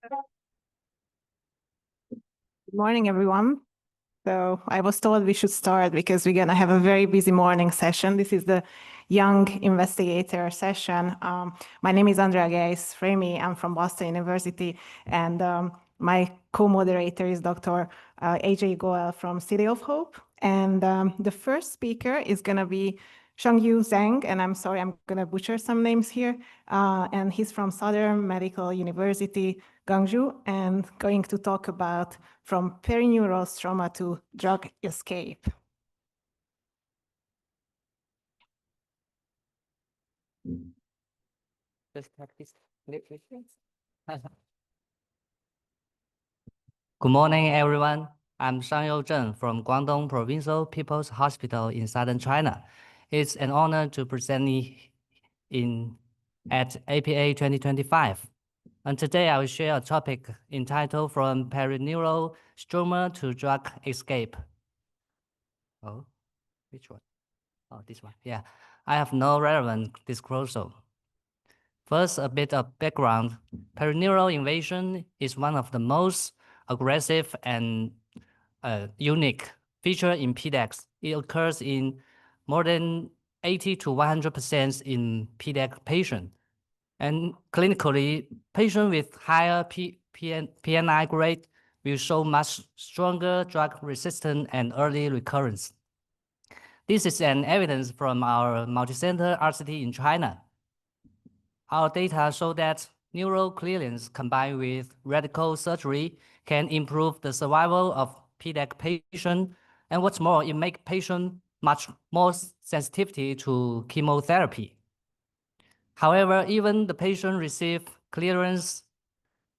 Good morning, everyone. So I was told we should start because we're going to have a very busy morning session. This is the Young Investigator session. My name is Andrea Geis-Fremy. I'm from Boston University, and my co-moderator is Dr. AJ Goel from City of Hope. And the first speaker is going to be Shangyu Zhang, and I'm sorry, I'm going to butcher some names here. And he's from Southern Medical University, Gwangju, and going to talk about from perineural stroma to drug escape. Just practice. Good morning, everyone. I'm Shangyu Zheng from Guangdong Provincial People's Hospital in southern China. It's an honor to present at APA 2025. And today I will share a topic entitled From Perineural Stroma to Drug Escape. Oh, which one? Oh, this one. Yeah, I have no relevant disclosure. First, a bit of background. Perineural invasion is one of the most aggressive and unique feature in PDAC. It occurs in more than 80 to 100% in PDAC patients. And clinically, patients with higher PNI grade will show much stronger drug resistance and early recurrence. This is an evidence from our multicenter RCT in China. Our data show that neural clearance combined with radical surgery can improve the survival of PDAC patients. And what's more, it makes patients much more sensitivity to chemotherapy. However, even the patient receive clearance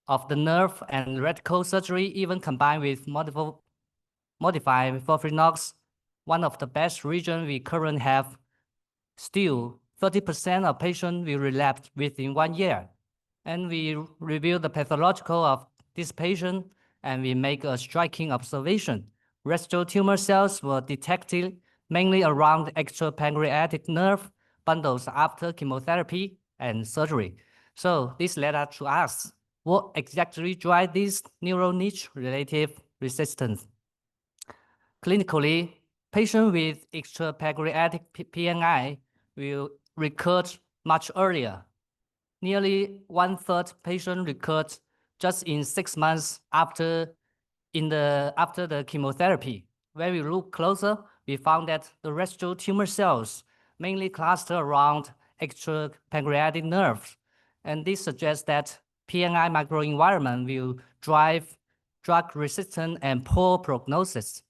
of the nerve and radical surgery, even combined with modified FOLFIRINOX, one of the best regions we currently have, still 30% of patients will relapse within 1 year. And we review the pathological of this patient, and we make a striking observation. Residual tumor cells were detected mainly around extrapancreatic nerve bundles after chemotherapy and surgery. So this led us to ask, what exactly drives this neural niche relative resistance? Clinically, patients with extrapancreatic PNI will recur much earlier. Nearly 1/3 patients recurred just in 6 months after the chemotherapy. When we look closer, we found that the residual tumor cells mainly cluster around extrapancreatic nerves. And this suggests that PNI microenvironment will drive drug resistance and poor prognosis.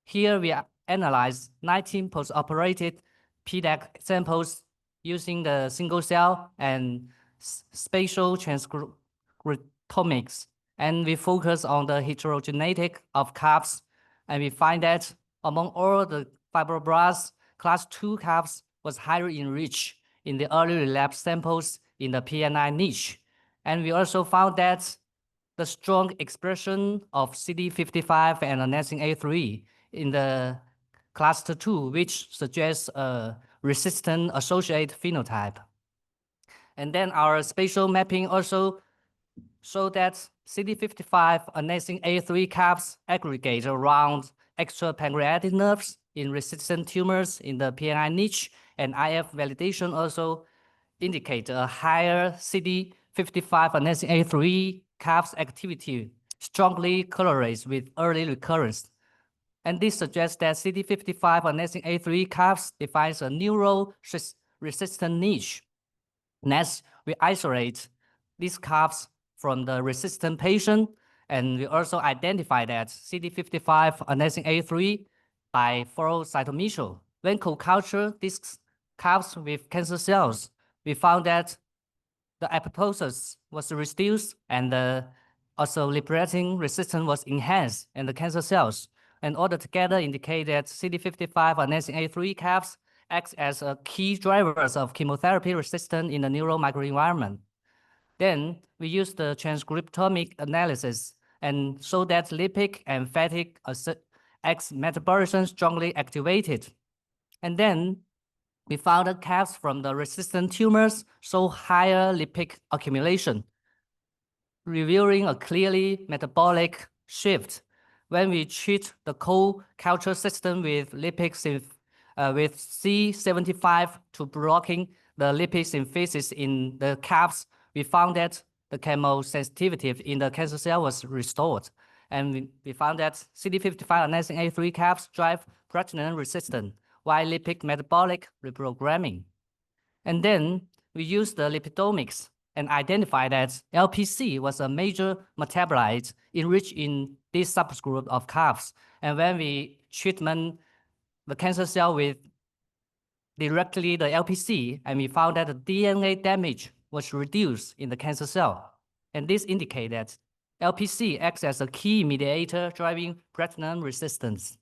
Here we analyzed 19 post-operated PDAC samples using the single cell and spatial transcriptomics. And we focus on the heterogeneity of CAFs. And we find that among all the fibroblasts, class 2 CAFs was highly enriched in the early relapse samples in the PNI niche. And we also found that the strong expression of CD55 and adenosine A3 in the cluster 2, which suggests a resistant associated phenotype. And then our spatial mapping also showed that CD55 adenosine A3 CAFs aggregate around extrapancreatic nerves in resistant tumors in the PNI niche, and IF validation also indicate a higher CD55 adenosine A3 CAFs activity strongly correlates with early recurrence. And this suggests that CD55 adenosine A3 CAFs defines a neural resistant niche. Next, we isolate these CAFs from the resistant patient, and we also identify that CD55 adenosine A3 by flow cytomethylation. When co-culture these CAFs with cancer cells, we found that the apoptosis was reduced and also liberating resistance was enhanced in the cancer cells. And all together indicate that CD55 adenosine A3 CAFs acts as a key drivers of chemotherapy resistance in the neural microenvironment. Then we use the transcriptomic analysis and show that lipid and fatty X metabolism strongly activated. And then we found that CAFs from the resistant tumors show higher lipid accumulation. revealing a clearly metabolic shift when we treat the cold culture system with with C75 to blocking the lipid synthesis in the calves. We found that the chemosensitivity in the cancer cell was restored. And we found that CD55 adenosine A3 calves drive platinum resistant, while lipid metabolic reprogramming. And then we used the lipidomics and identified that LPC was a major metabolite enriched in this subgroup of calves. And when we treatment the cancer cell with directly the LPC, and we found that the DNA damage was reduced in the cancer cell. And this indicates that LPC acts as a key mediator driving platinum resistance.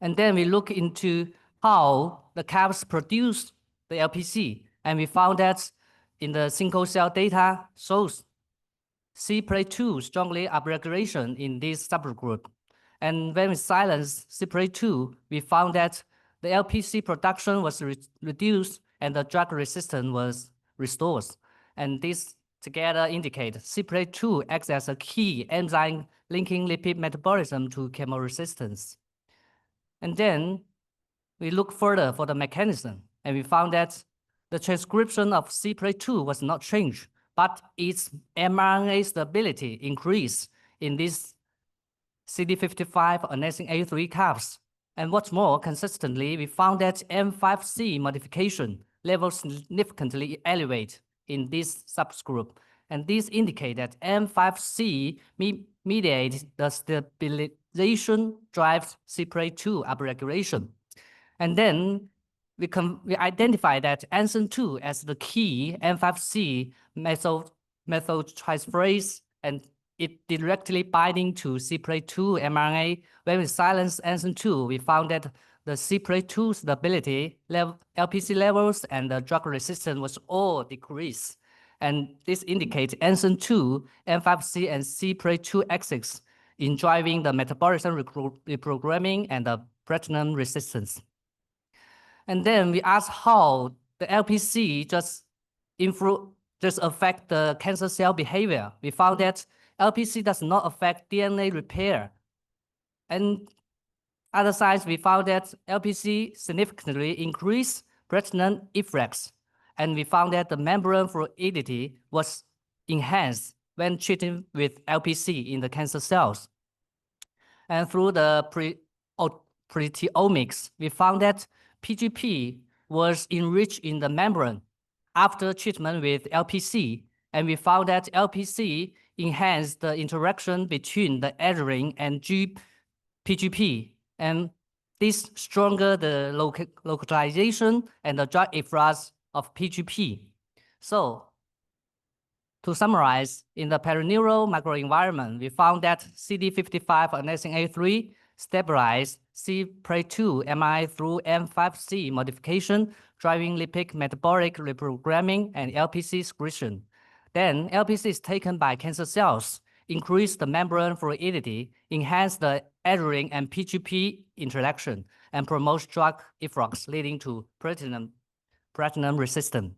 And then we look into how the calves produce the LPC, and we found that in the single cell data shows CPRA2 strongly upregulation in this subgroup. And when we silence CPRA2, we found that the LPC production was reduced and the drug resistance was restored. And this together indicate CPRA2 acts as a key enzyme linking lipid metabolism to chemoresistance. And then we look further for the mechanism, and we found that the transcription of CPRA2 was not changed, but its mRNA stability increased in these CD55 adenosine A3 calves. And what's more, consistently, we found that M5C modification levels significantly elevate in this subgroup. And this indicates that M5C mediates the stabilization drives CPRA2 upregulation. And then we identify that ansen-2 as the key M5C methyltransferase, and it directly binding to CPRA2 mRNA. When we silence ansen-2, we found that the CPRA2 stability, LPC levels, and the drug resistance was all decreased. And this indicates ansen-2, M5C, and CPRA2 axis in driving the metabolism reprogramming and the platinum resistance. And then we asked how the LPC just affect the cancer cell behavior. We found that LPC does not affect DNA repair. And other sides, we found that LPC significantly increased platinum efflux. And we found that the membrane fluidity was enhanced when treated with LPC in the cancer cells. And through the proteomics, we found that PGP was enriched in the membrane after treatment with LPC, and we found that LPC enhanced the interaction between the adenine and PGP, and this stronger the localization and the drug efflux of PGP. So, to summarize, in the perineural microenvironment, we found that CD55 adenosine A3 stabilized CPRA2 mRNA through M5C modification, driving lipid metabolic reprogramming and LPC secretion. Then LPC is taken by cancer cells, increase the membrane fluidity, enhance the adenine and PGP interaction, and promotes drug efflux, leading to platinum resistance.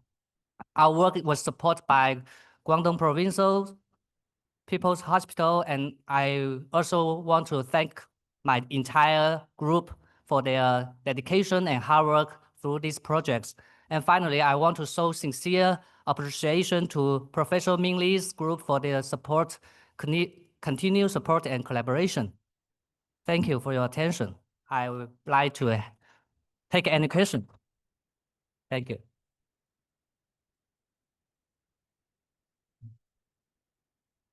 Our work was supported by Guangdong Provincial People's Hospital, and I also want to thank my entire group for their dedication and hard work through these projects. And finally, I want to show sincere appreciation to Professor Ming Li's group for their support, continued support and collaboration. Thank you for your attention. I would like to take any question. Thank you.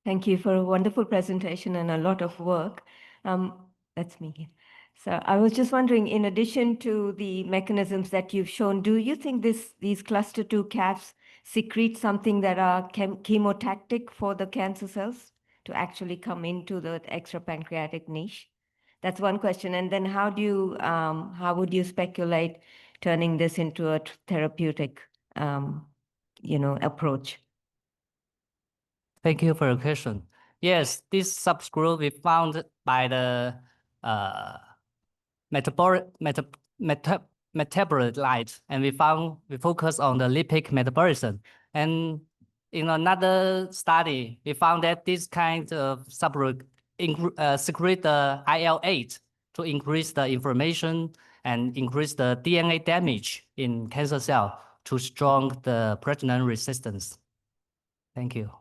Thank you for a wonderful presentation and a lot of work. That's me. So I was just wondering, in addition to the mechanisms that you've shown, do you think these cluster 2 calves secrete something that are chemotactic for the cancer cells to actually come into the extrapancreatic niche? That's one question. And then how would you speculate turning this into a therapeutic, approach? Thank you for your question. Yes, this subgroup we found by the metabolite, and we focus on the lipid metabolism. And in another study, we found that this kind of subgroup secrete the IL-8 to increase the inflammation and increase the DNA damage in cancer cell to strong the pregnant resistance. Thank you.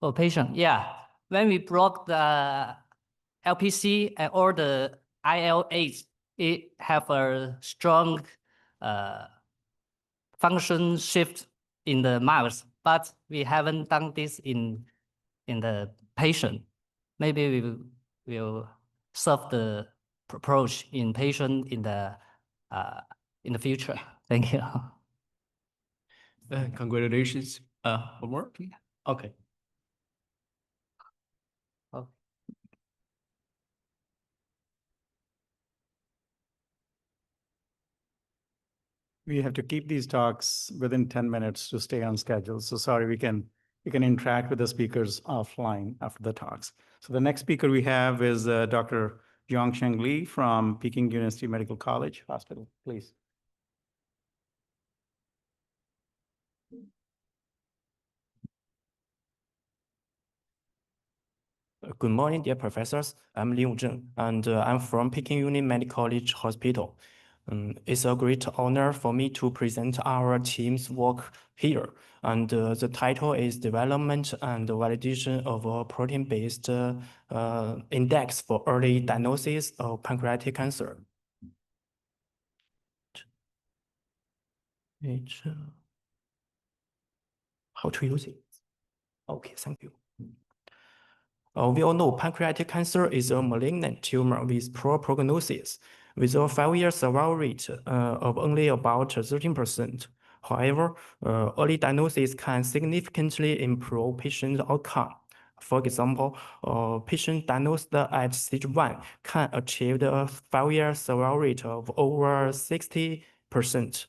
For patient, yeah. When we block the LPC and or the IL-8, it have a strong function shift in the mouse, but we haven't done this in the patient. Maybe we will serve the approach in patient in the future. Thank you. Congratulations. One more? Okay. Oh. We have to keep these talks within 10 minutes to stay on schedule. So sorry, we can interact with the speakers offline after the talks. So the next speaker we have is Dr. Yongsheng Li from Peking University Medical College Hospital, please. Good morning, dear professors. I'm Lin Wuzheng, and I'm from Peking Uni Medical College Hospital. It's a great honor for me to present our team's work here. And the title is Development and Validation of a Protein-Based Index for Early Diagnosis of Pancreatic Cancer. How to use it? Okay, thank you. We all know pancreatic cancer is a malignant tumor with poor prognosis, with a 5-year survival rate of only about 13%. However, early diagnosis can significantly improve patient outcome. For example, patient diagnosed at stage 1 can achieve a 5-year survival rate of over 60%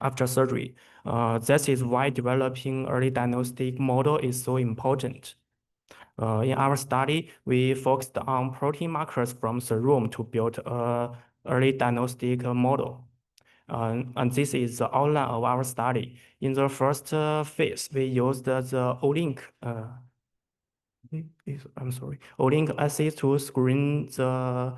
after surgery. That is why developing early diagnostic model is so important. In our study, we focused on protein markers from serum to build an early diagnostic model. And this is the outline of our study. In the first phase, we used the Olink Olink assay to screen the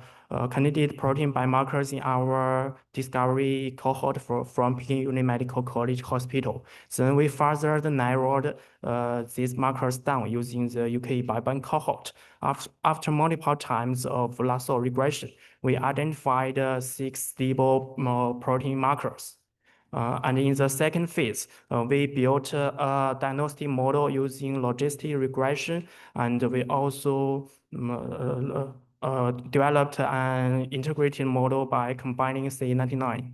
candidate protein biomarkers in our discovery cohort from Peking Uni Medical College Hospital. Then we further narrowed these markers down using the UK Biobank cohort. After multiple times of lasso regression, we identified 6 stable protein markers. And in the second phase, we built a diagnostic model using logistic regression, and we also developed an integrated model by combining CA19-9.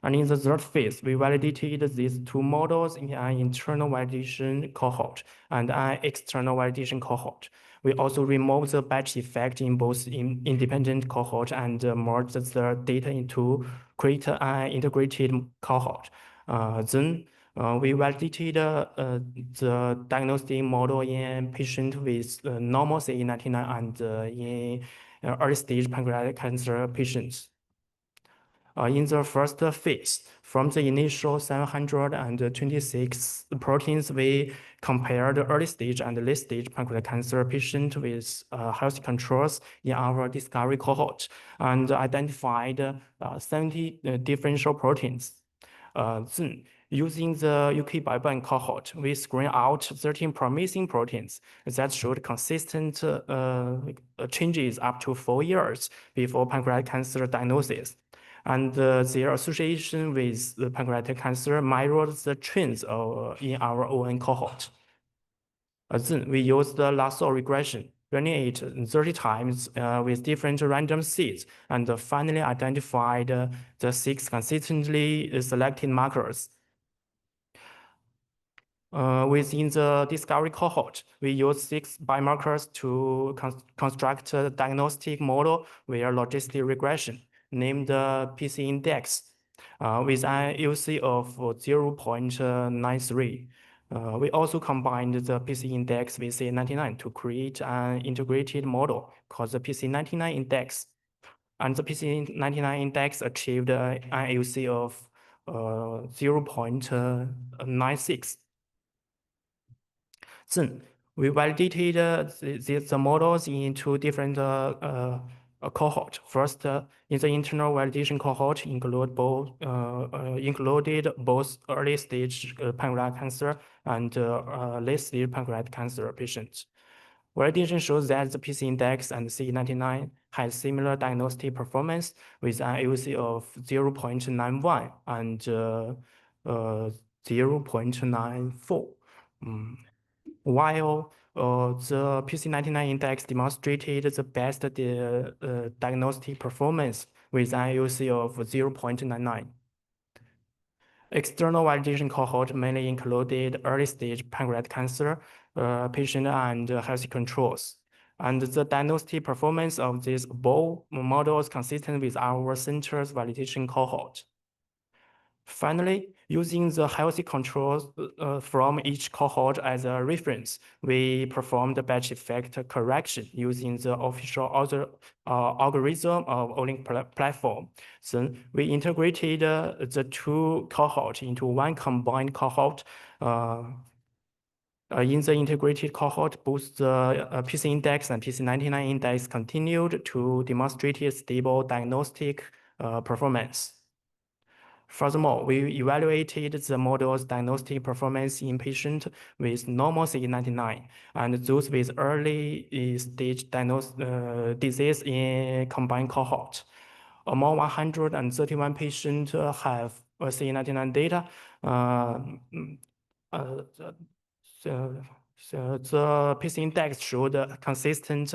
And in the third phase, we validated these 2 models in an internal validation cohort and an external validation cohort. We also removed the batch effect in both independent cohort and merged the data into create an integrated cohort. Then we validated the diagnostic model in patients with normal CA19-9 and in early stage pancreatic cancer patients. In the first phase, from the initial 726 proteins, we compared early stage and late stage pancreatic cancer patients with healthy controls in our discovery cohort and identified 70 differential proteins. Then, using the UK Biobank cohort, we screened out 13 promising proteins that showed consistent changes up to 4 years before pancreatic cancer diagnosis. And their association with the pancreatic cancer mirrored the trends in our own cohort. Then we used the lasso regression, running it 30 times with different random seeds, and finally identified the 6 consistently selected markers. Within the discovery cohort, we used 6 biomarkers to construct a diagnostic model via logistic regression, named PC index, with an UC of 0.93. We also combined the PC index with CA99 to create an integrated model called the PC99 index. And the PC99 index achieved an AUC of 0.96. Then we validated the models in two different cohort. First, in the internal validation cohort, included both early stage pancreatic cancer and late stage pancreatic cancer patients. Validation shows that the PC index and CA99 has similar diagnostic performance with an AUC of 0.91 and 0.94. While the PC99 index demonstrated the best diagnostic performance with an AUC of 0.99. External validation cohort mainly included early-stage pancreatic cancer patient and healthy controls. And the diagnostic performance of these both models consistent with our center's validation cohort. Finally, using the healthy controls from each cohort as a reference, we performed the batch effect correction using the official algorithm of Olink platform. Then we integrated the two cohorts into one combined cohort. In the integrated cohort, both the PC index and PC99 index continued to demonstrate stable diagnostic performance. Furthermore, we evaluated the model's diagnostic performance in patients with normal CA99 and those with early stage disease in combined cohort. Among 131 patients have CA99 data. The PC index showed a consistent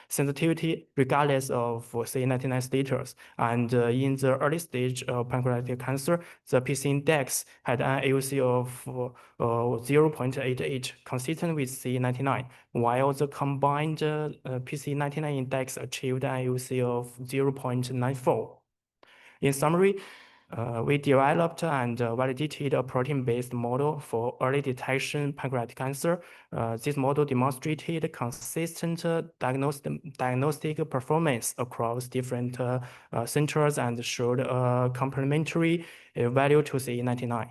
sensitivity regardless of CA99 status. And in the early stage of pancreatic cancer, the PC index had an AUC of 0.88, consistent with CA99, while the combined PC99 index achieved an AUC of 0.94. In summary, we developed and validated a protein-based model for early detection pancreatic cancer. This model demonstrated consistent diagnostic performance across different centers and showed a complementary value to CA99.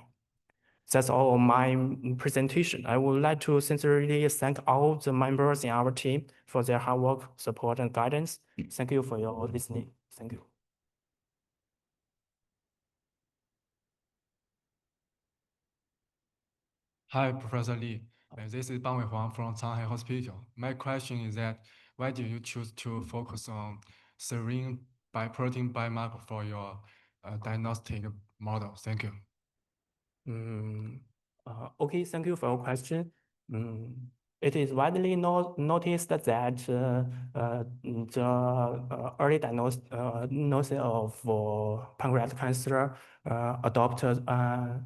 That's all of my presentation. I would like to sincerely thank all the members in our team for their hard work, support, and guidance. Thank you for your listening. Thank you. Hi, Professor Li. This is Bang Wei Huang from Shanghai Hospital. My question is that why did you choose to focus on serine protein biomarker for your diagnostic model? Thank you. Okay, thank you for your question. It is widely noticed that the early diagnosis of pancreatic cancer adopted a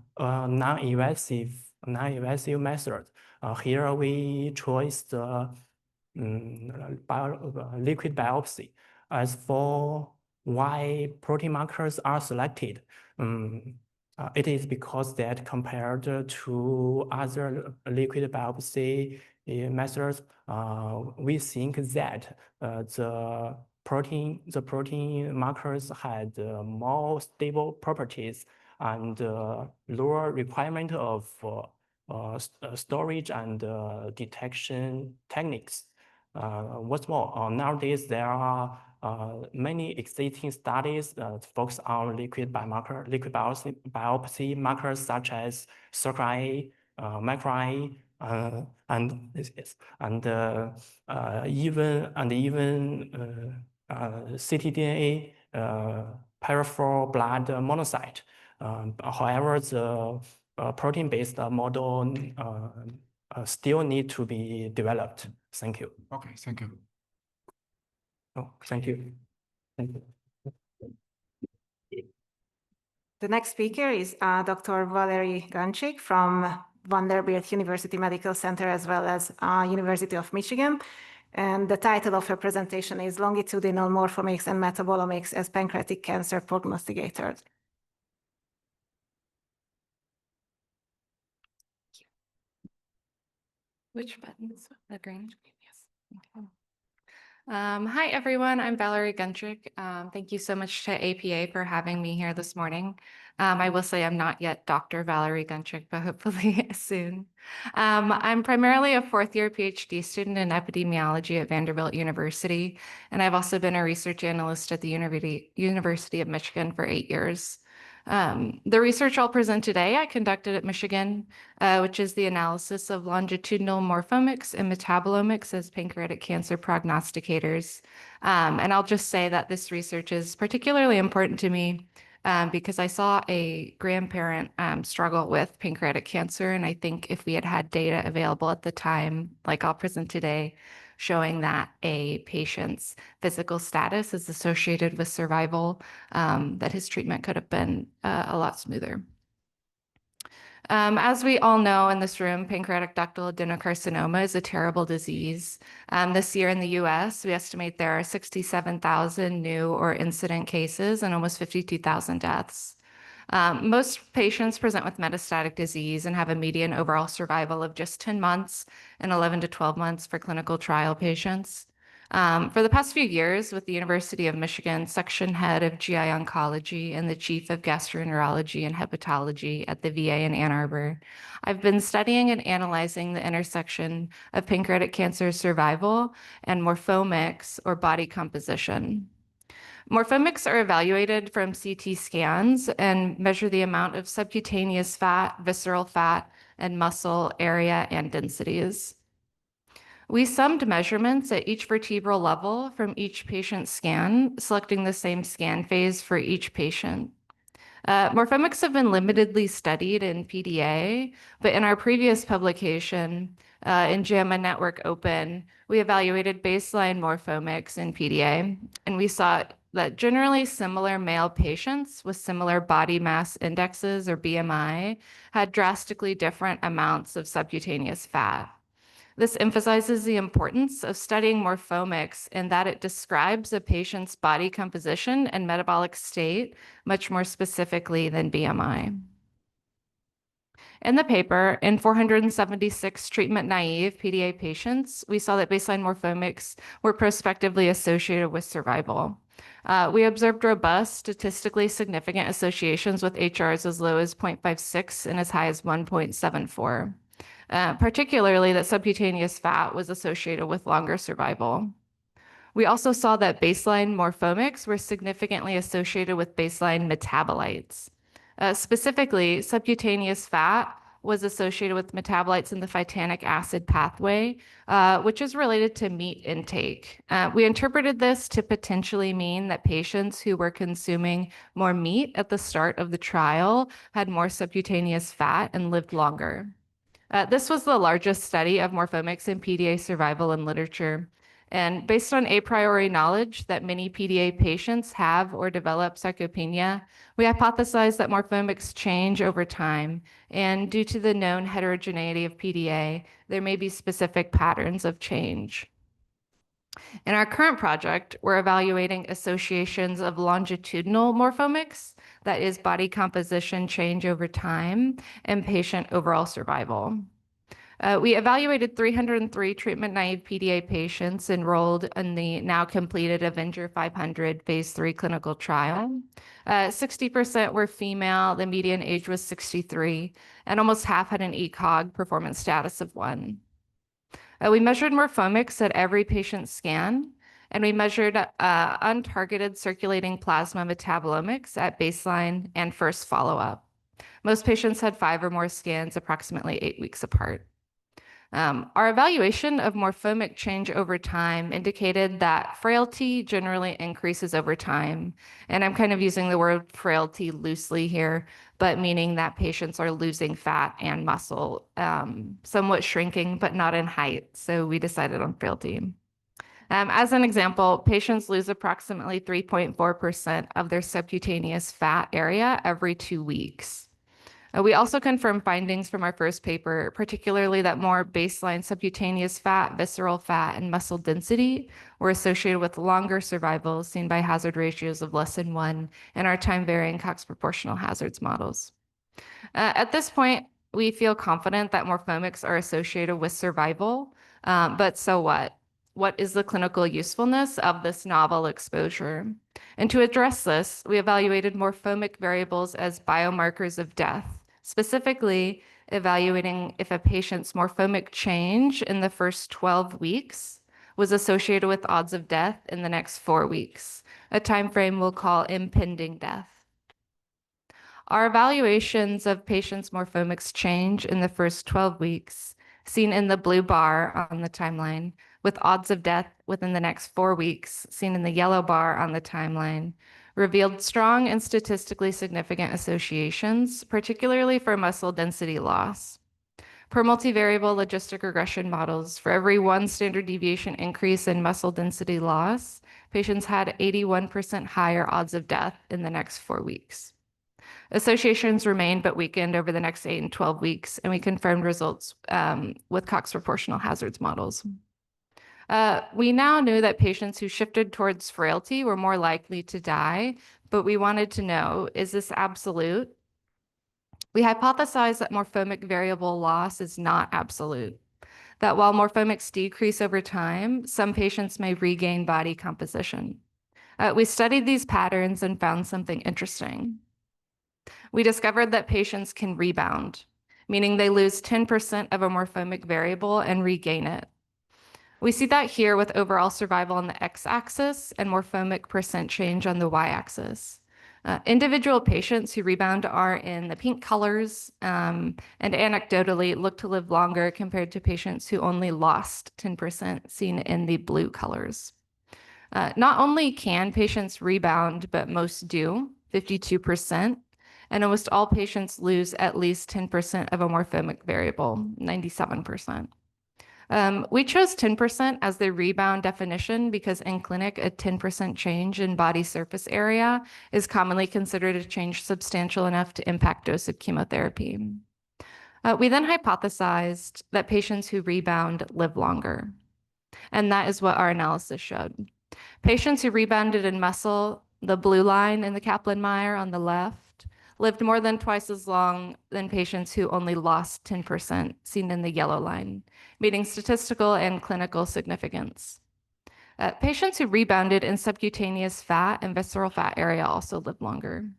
non-invasive method. Here we chose the liquid biopsy. As for why protein markers are selected, it is because that compared to other liquid biopsy methods, we think that the protein markers had more stable properties and lower requirement of storage and detection techniques. What's more, nowadays there are many existing studies focus on liquid biopsy markers such as circRNA, microRNA, and even ctDNA, peripheral blood monocyte. However, the protein-based model still need to be developed. Thank you. Okay, thank you. Oh, thank you. Thank you. The next speaker is Dr. Valery Ganchik from Vanderbilt University Medical Center as well as University of Michigan. And the title of her presentation is Longitudinal Morphomics and Metabolomics as Pancreatic Cancer Prognosticators. Which buttons? The green? Yes. Okay. Hi, everyone. I'm Valerie Guntrick. Thank you so much to APA for having me here this morning. I will say I'm not yet Dr. Valerie Guntrick, but hopefully soon. I'm primarily a fourth-year PhD student in epidemiology at Vanderbilt University, and I've also been a research analyst at the University of Michigan for 8 years. The research I'll present today, I conducted at Michigan, which is the analysis of longitudinal morphomics and metabolomics as pancreatic cancer prognosticators. And I'll just say that this research is particularly important to me because I saw a grandparent struggle with pancreatic cancer. And I think if we had had data available at the time, like I'll present today, showing that a patient's physical status is associated with survival, that his treatment could have been a lot smoother. As we all know in this room, pancreatic ductal adenocarcinoma is a terrible disease. This year in the US, we estimate there are 67,000 new or incident cases and almost 52,000 deaths. Most patients present with metastatic disease and have a median overall survival of just 10 months and 11 to 12 months for clinical trial patients. For the past few years, with the University of Michigan section head of GI oncology and the chief of gastroenterology and hepatology at the VA in Ann Arbor, I've been studying and analyzing the intersection of pancreatic cancer survival and morphomics or body composition. Morphomics are evaluated from CT scans and measure the amount of subcutaneous fat, visceral fat, and muscle area and densities. We summed measurements at each vertebral level from each patient's scan, selecting the same scan phase for each patient. Morphomics have been limitedly studied in PDA, but in our previous publication in JAMA Network Open, we evaluated baseline morphomics in PDA, and we saw that generally similar male patients with similar body mass indexes or BMI had drastically different amounts of subcutaneous fat. This emphasizes the importance of studying morphomics in that it describes a patient's body composition and metabolic state much more specifically than BMI. In the paper, in 476 treatment-naive PDA patients, we saw that baseline morphomics were prospectively associated with survival. We observed robust, statistically significant associations with HRs as low as 0.56 and as high as 1.74. Particularly that subcutaneous fat was associated with longer survival. We also saw that baseline morphomics were significantly associated with baseline metabolites. Specifically, subcutaneous fat was associated with metabolites in the phytanic acid pathway, which is related to meat intake. We interpreted this to potentially mean that patients who were consuming more meat at the start of the trial had more subcutaneous fat and lived longer. This was the largest study of morphomics in PDA survival in literature. And based on a priori knowledge that many PDA patients have or develop sarcopenia, we hypothesized that morphomics change over time. And due to the known heterogeneity of PDA, there may be specific patterns of change. In our current project, we're evaluating associations of longitudinal morphomics, that is body composition change over time, and patient overall survival. We evaluated 303 treatment-naive PDA patients enrolled in the now completed Avenger 500 phase 3 clinical trial. 60% were female, the median age was 63, and almost half had an ECOG performance status of 1. We measured morphomics at every patient scan, and we measured untargeted circulating plasma metabolomics at baseline and first follow-up. Most patients had 5 or more scans approximately 8 weeks apart. Our evaluation of morphomic change over time indicated that frailty generally increases over time. And I'm kind of using the word frailty loosely here, but meaning that patients are losing fat and muscle, somewhat shrinking, but not in height. So we decided on frailty. As an example, patients lose approximately 3.4% of their subcutaneous fat area every 2 weeks. We also confirmed findings from our first paper, particularly that more baseline subcutaneous fat, visceral fat, and muscle density were associated with longer survival seen by hazard ratios of less than 1 in our time-varying Cox proportional hazards models. At this point, we feel confident that morphomics are associated with survival, but so what? What is the clinical usefulness of this novel exposure? And to address this, we evaluated morphomic variables as biomarkers of death, specifically evaluating if a patient's morphomic change in the first 12 weeks was associated with odds of death in the next 4 weeks, a time frame we'll call impending death. Our evaluations of patients' morphomics change in the first 12 weeks, seen in the blue bar on the timeline, with odds of death within the next 4 weeks, seen in the yellow bar on the timeline, revealed strong and statistically significant associations, particularly for muscle density loss. Per multivariable logistic regression models, for every 1 standard deviation increase in muscle density loss, patients had 81% higher odds of death in the next 4 weeks. Associations remained but weakened over the next 8 and 12 weeks, and we confirmed results with Cox proportional hazards models. We now knew that patients who shifted towards frailty were more likely to die, but we wanted to know, is this absolute? We hypothesized that morphomic variable loss is not absolute, that while morphomics decrease over time, some patients may regain body composition. We studied these patterns and found something interesting. We discovered that patients can rebound, meaning they lose 10% of a morphomic variable and regain it. We see that here with overall survival on the x-axis and morphomic percent change on the y-axis. Individual patients who rebound are in the pink colors and anecdotally look to live longer compared to patients who only lost 10%, seen in the blue colors. Not only can patients rebound, but most do, 52%, and almost all patients lose at least 10% of a morphomic variable, 97%. We chose 10% as the rebound definition because in clinic, a 10% change in body surface area is commonly considered a change substantial enough to impact dose of chemotherapy. We then hypothesized that patients who rebound live longer, and that is what our analysis showed. Patients who rebounded in muscle, the blue line in the Kaplan-Meier on the left, lived more than twice as long than patients who only lost 10%, seen in the yellow line, meeting statistical and clinical significance. Patients who rebounded in subcutaneous fat and visceral fat area also lived longer.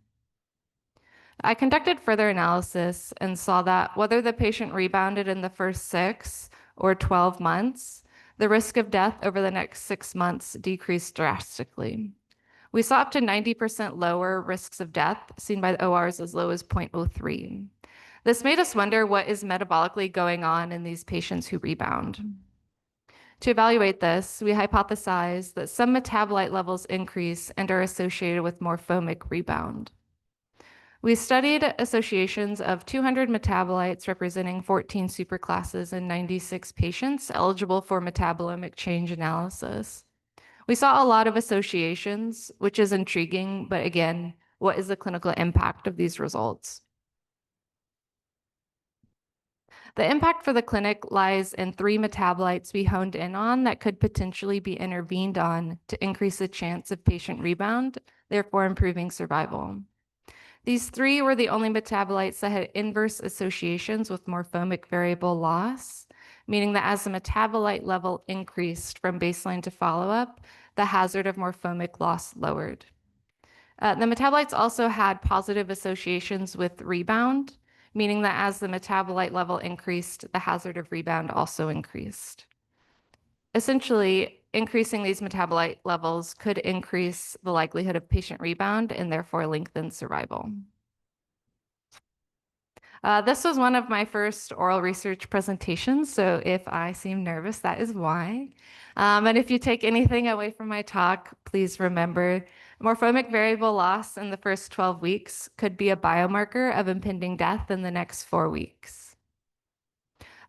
I conducted further analysis and saw that whether the patient rebounded in the first 6 or 12 months, the risk of death over the next 6 months decreased drastically. We saw up to 90% lower risks of death, seen by the ORs as low as 0.03. This made us wonder what is metabolically going on in these patients who rebound. To evaluate this, we hypothesized that some metabolite levels increase and are associated with morphomic rebound. We studied associations of 200 metabolites representing 14 superclasses in 96 patients eligible for metabolomic change analysis. We saw a lot of associations, which is intriguing, but again, what is the clinical impact of these results? The impact for the clinic lies in 3 metabolites we honed in on that could potentially be intervened on to increase the chance of patient rebound, therefore improving survival. These 3 were the only metabolites that had inverse associations with morphomic variable loss, meaning that as the metabolite level increased from baseline to follow-up, the hazard of morphomic loss lowered. The metabolites also had positive associations with rebound, meaning that as the metabolite level increased, the hazard of rebound also increased. Essentially, increasing these metabolite levels could increase the likelihood of patient rebound and therefore lengthen survival. This was one of my first oral research presentations, so if I seem nervous, that is why. And if you take anything away from my talk, please remember morphomic variable loss in the first 12 weeks could be a biomarker of impending death in the next 4 weeks.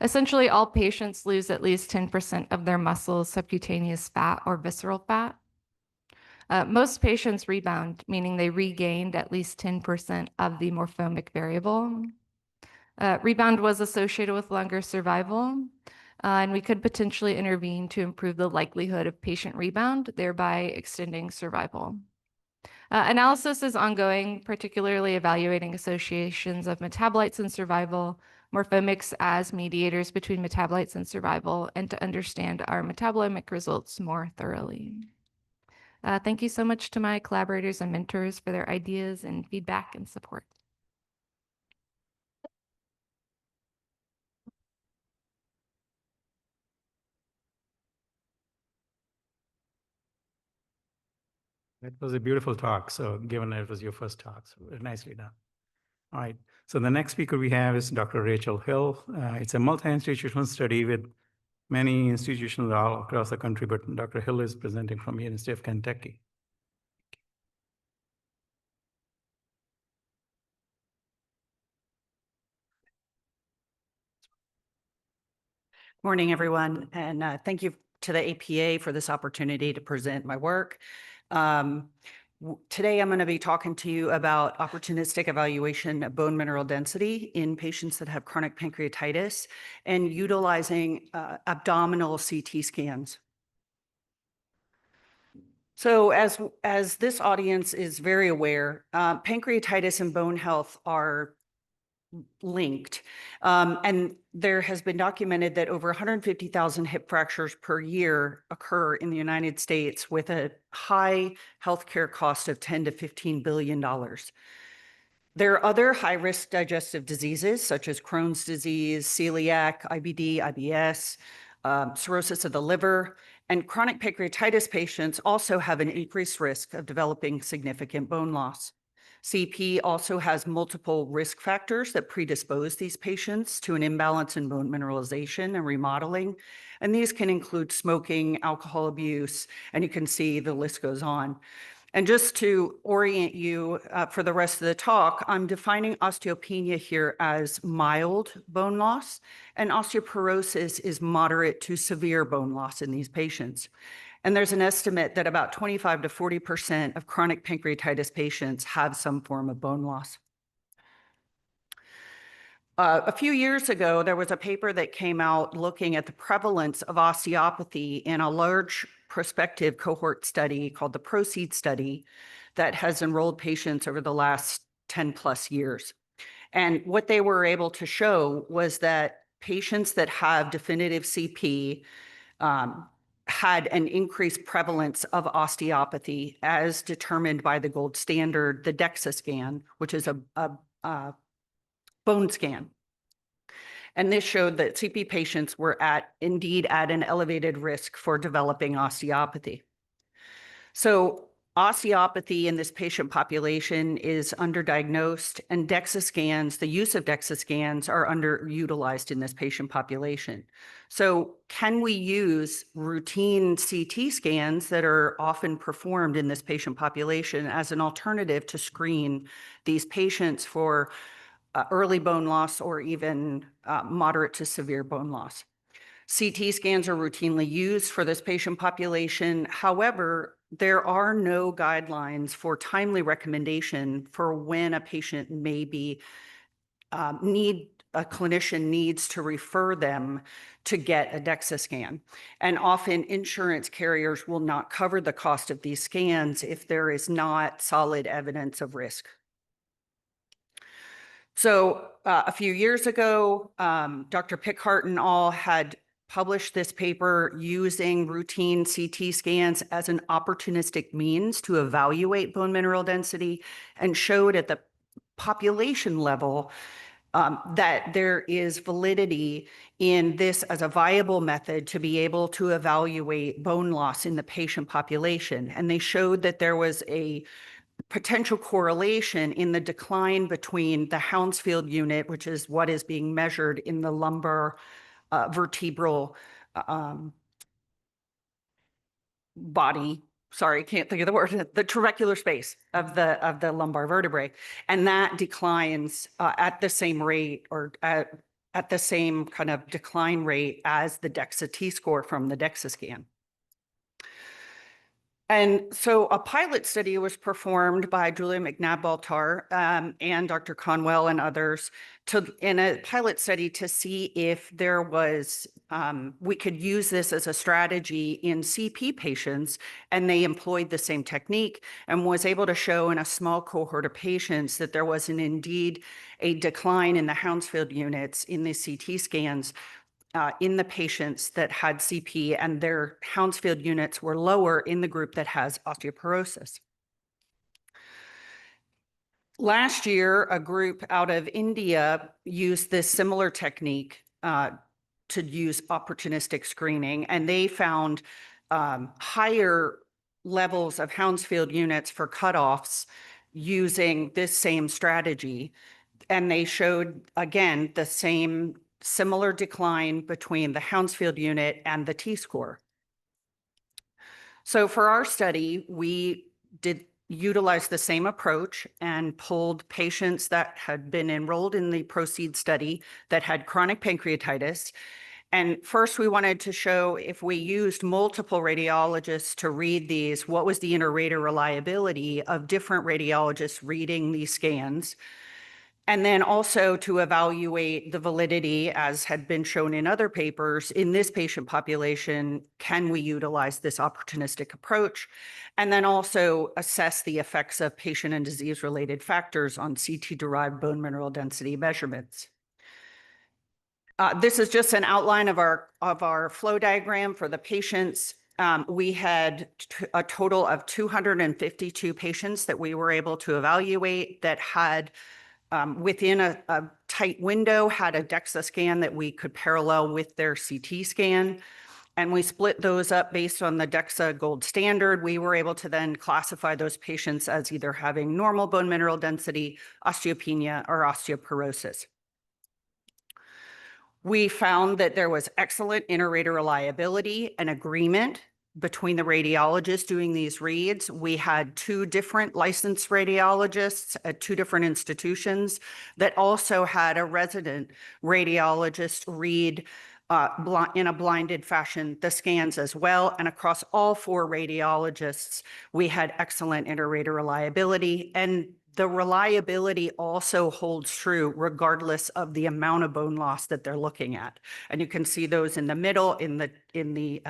Essentially, all patients lose at least 10% of their muscle, subcutaneous fat, or visceral fat. Most patients rebound, meaning they regained at least 10% of the morphomic variable. Rebound was associated with longer survival, and we could potentially intervene to improve the likelihood of patient rebound, thereby extending survival. Analysis is ongoing, particularly evaluating associations of metabolites and survival, morphomics as mediators between metabolites and survival, and to understand our metabolomic results more thoroughly. Thank you so much to my collaborators and mentors for their ideas and feedback and support. It was a beautiful talk. So given that it was your first talk, so nicely done. All right. So the next speaker we have is Dr. Rachel Hill. It's a multi-institutional study with many institutions all across the country, but Dr. Hill is presenting from University of Kentucky. Morning, everyone, and thank you to the APA for this opportunity to present my work. Today, I'm going to be talking to you about opportunistic evaluation of bone mineral density in patients that have chronic pancreatitis and utilizing abdominal CT scans. So as this audience is very aware, pancreatitis and bone health are linked. And there has been documented that over 150,000 hip fractures per year occur in the United States with a high healthcare cost of $10 to $15 billion. There are other high-risk digestive diseases such as Crohn's disease, celiac, IBD, IBS, cirrhosis of the liver, and chronic pancreatitis patients also have an increased risk of developing significant bone loss. CP also has multiple risk factors that predispose these patients to an imbalance in bone mineralization and remodeling. And these can include smoking, alcohol abuse, and you can see the list goes on. And just to orient you for the rest of the talk, I'm defining osteopenia here as mild bone loss, and osteoporosis is moderate to severe bone loss in these patients. And there's an estimate that about 25 to 40% of chronic pancreatitis patients have some form of bone loss. A few years ago, there was a paper that came out looking at the prevalence of osteopathy in a large prospective cohort study called the PROCEED study that has enrolled patients over the last 10 plus years. And what they were able to show was that patients that have definitive CP had an increased prevalence of osteopathy as determined by the gold standard, the DEXA scan, which is a bone scan. And this showed that CP patients were indeed at an elevated risk for developing osteopathy. So osteopathy in this patient population is underdiagnosed, and DEXA scans, the use of DEXA scans, are underutilized in this patient population. So can we use routine CT scans that are often performed in this patient population as an alternative to screen these patients for early bone loss or even moderate to severe bone loss? CT scans are routinely used for this patient population. However, there are no guidelines for timely recommendation for when a patient may be a clinician needs to refer them to get a DEXA scan. And often insurance carriers will not cover the cost of these scans if there is not solid evidence of risk. So a few years ago, Dr. Pickart and all had published this paper using routine CT scans as an opportunistic means to evaluate bone mineral density, and showed at the population level that there is validity in this as a viable method to be able to evaluate bone loss in the patient population. And they showed that there was a potential correlation in the decline between the Hounsfield unit, which is what is being measured in the lumbar vertebral body. Sorry, can't think of the word. The trabecular space of the lumbar vertebrae, and that declines at the same rate, or at the same kind of decline rate as the DEXA T-score from the DEXA scan. And so a pilot study was performed by Julia McNabb-Baltar and Dr. Conwell and others in a pilot study to see if there was, we could use this as a strategy in CP patients, and they employed the same technique and was able to show in a small cohort of patients that there was indeed a decline in the Hounsfield units in the CT scans in the patients that had CP, and their Hounsfield units were lower in the group that has osteoporosis. Last year, a group out of India used this similar technique to use opportunistic screening, and they found higher levels of Hounsfield units for cutoffs using this same strategy. And they showed, again, the same similar decline between the Hounsfield unit and the T-score. So for our study, we did utilize the same approach and pulled patients that had been enrolled in the PROCEED study that had chronic pancreatitis. And first, we wanted to show if we used multiple radiologists to read these, what was the inter-rater reliability of different radiologists reading these scans? And then also to evaluate the validity, as had been shown in other papers, in this patient population, can we utilize this opportunistic approach? And then also assess the effects of patient and disease-related factors on CT-derived bone mineral density measurements. This is just an outline of our flow diagram for the patients. We had a total of 252 patients that we were able to evaluate that had within a tight window, had a DEXA scan that we could parallel with their CT scan. And we split those up based on the DEXA gold standard. We were able to then classify those patients as either having normal bone mineral density, osteopenia, or osteoporosis. We found that there was excellent inter-rater reliability and agreement between the radiologists doing these reads. We had 2 different licensed radiologists at 2 different institutions that also had a resident radiologist read in a blinded fashion the scans as well. And across all 4 radiologists, we had excellent inter-rater reliability. And the reliability also holds true regardless of the amount of bone loss that they're looking at. And you can see those in the middle in the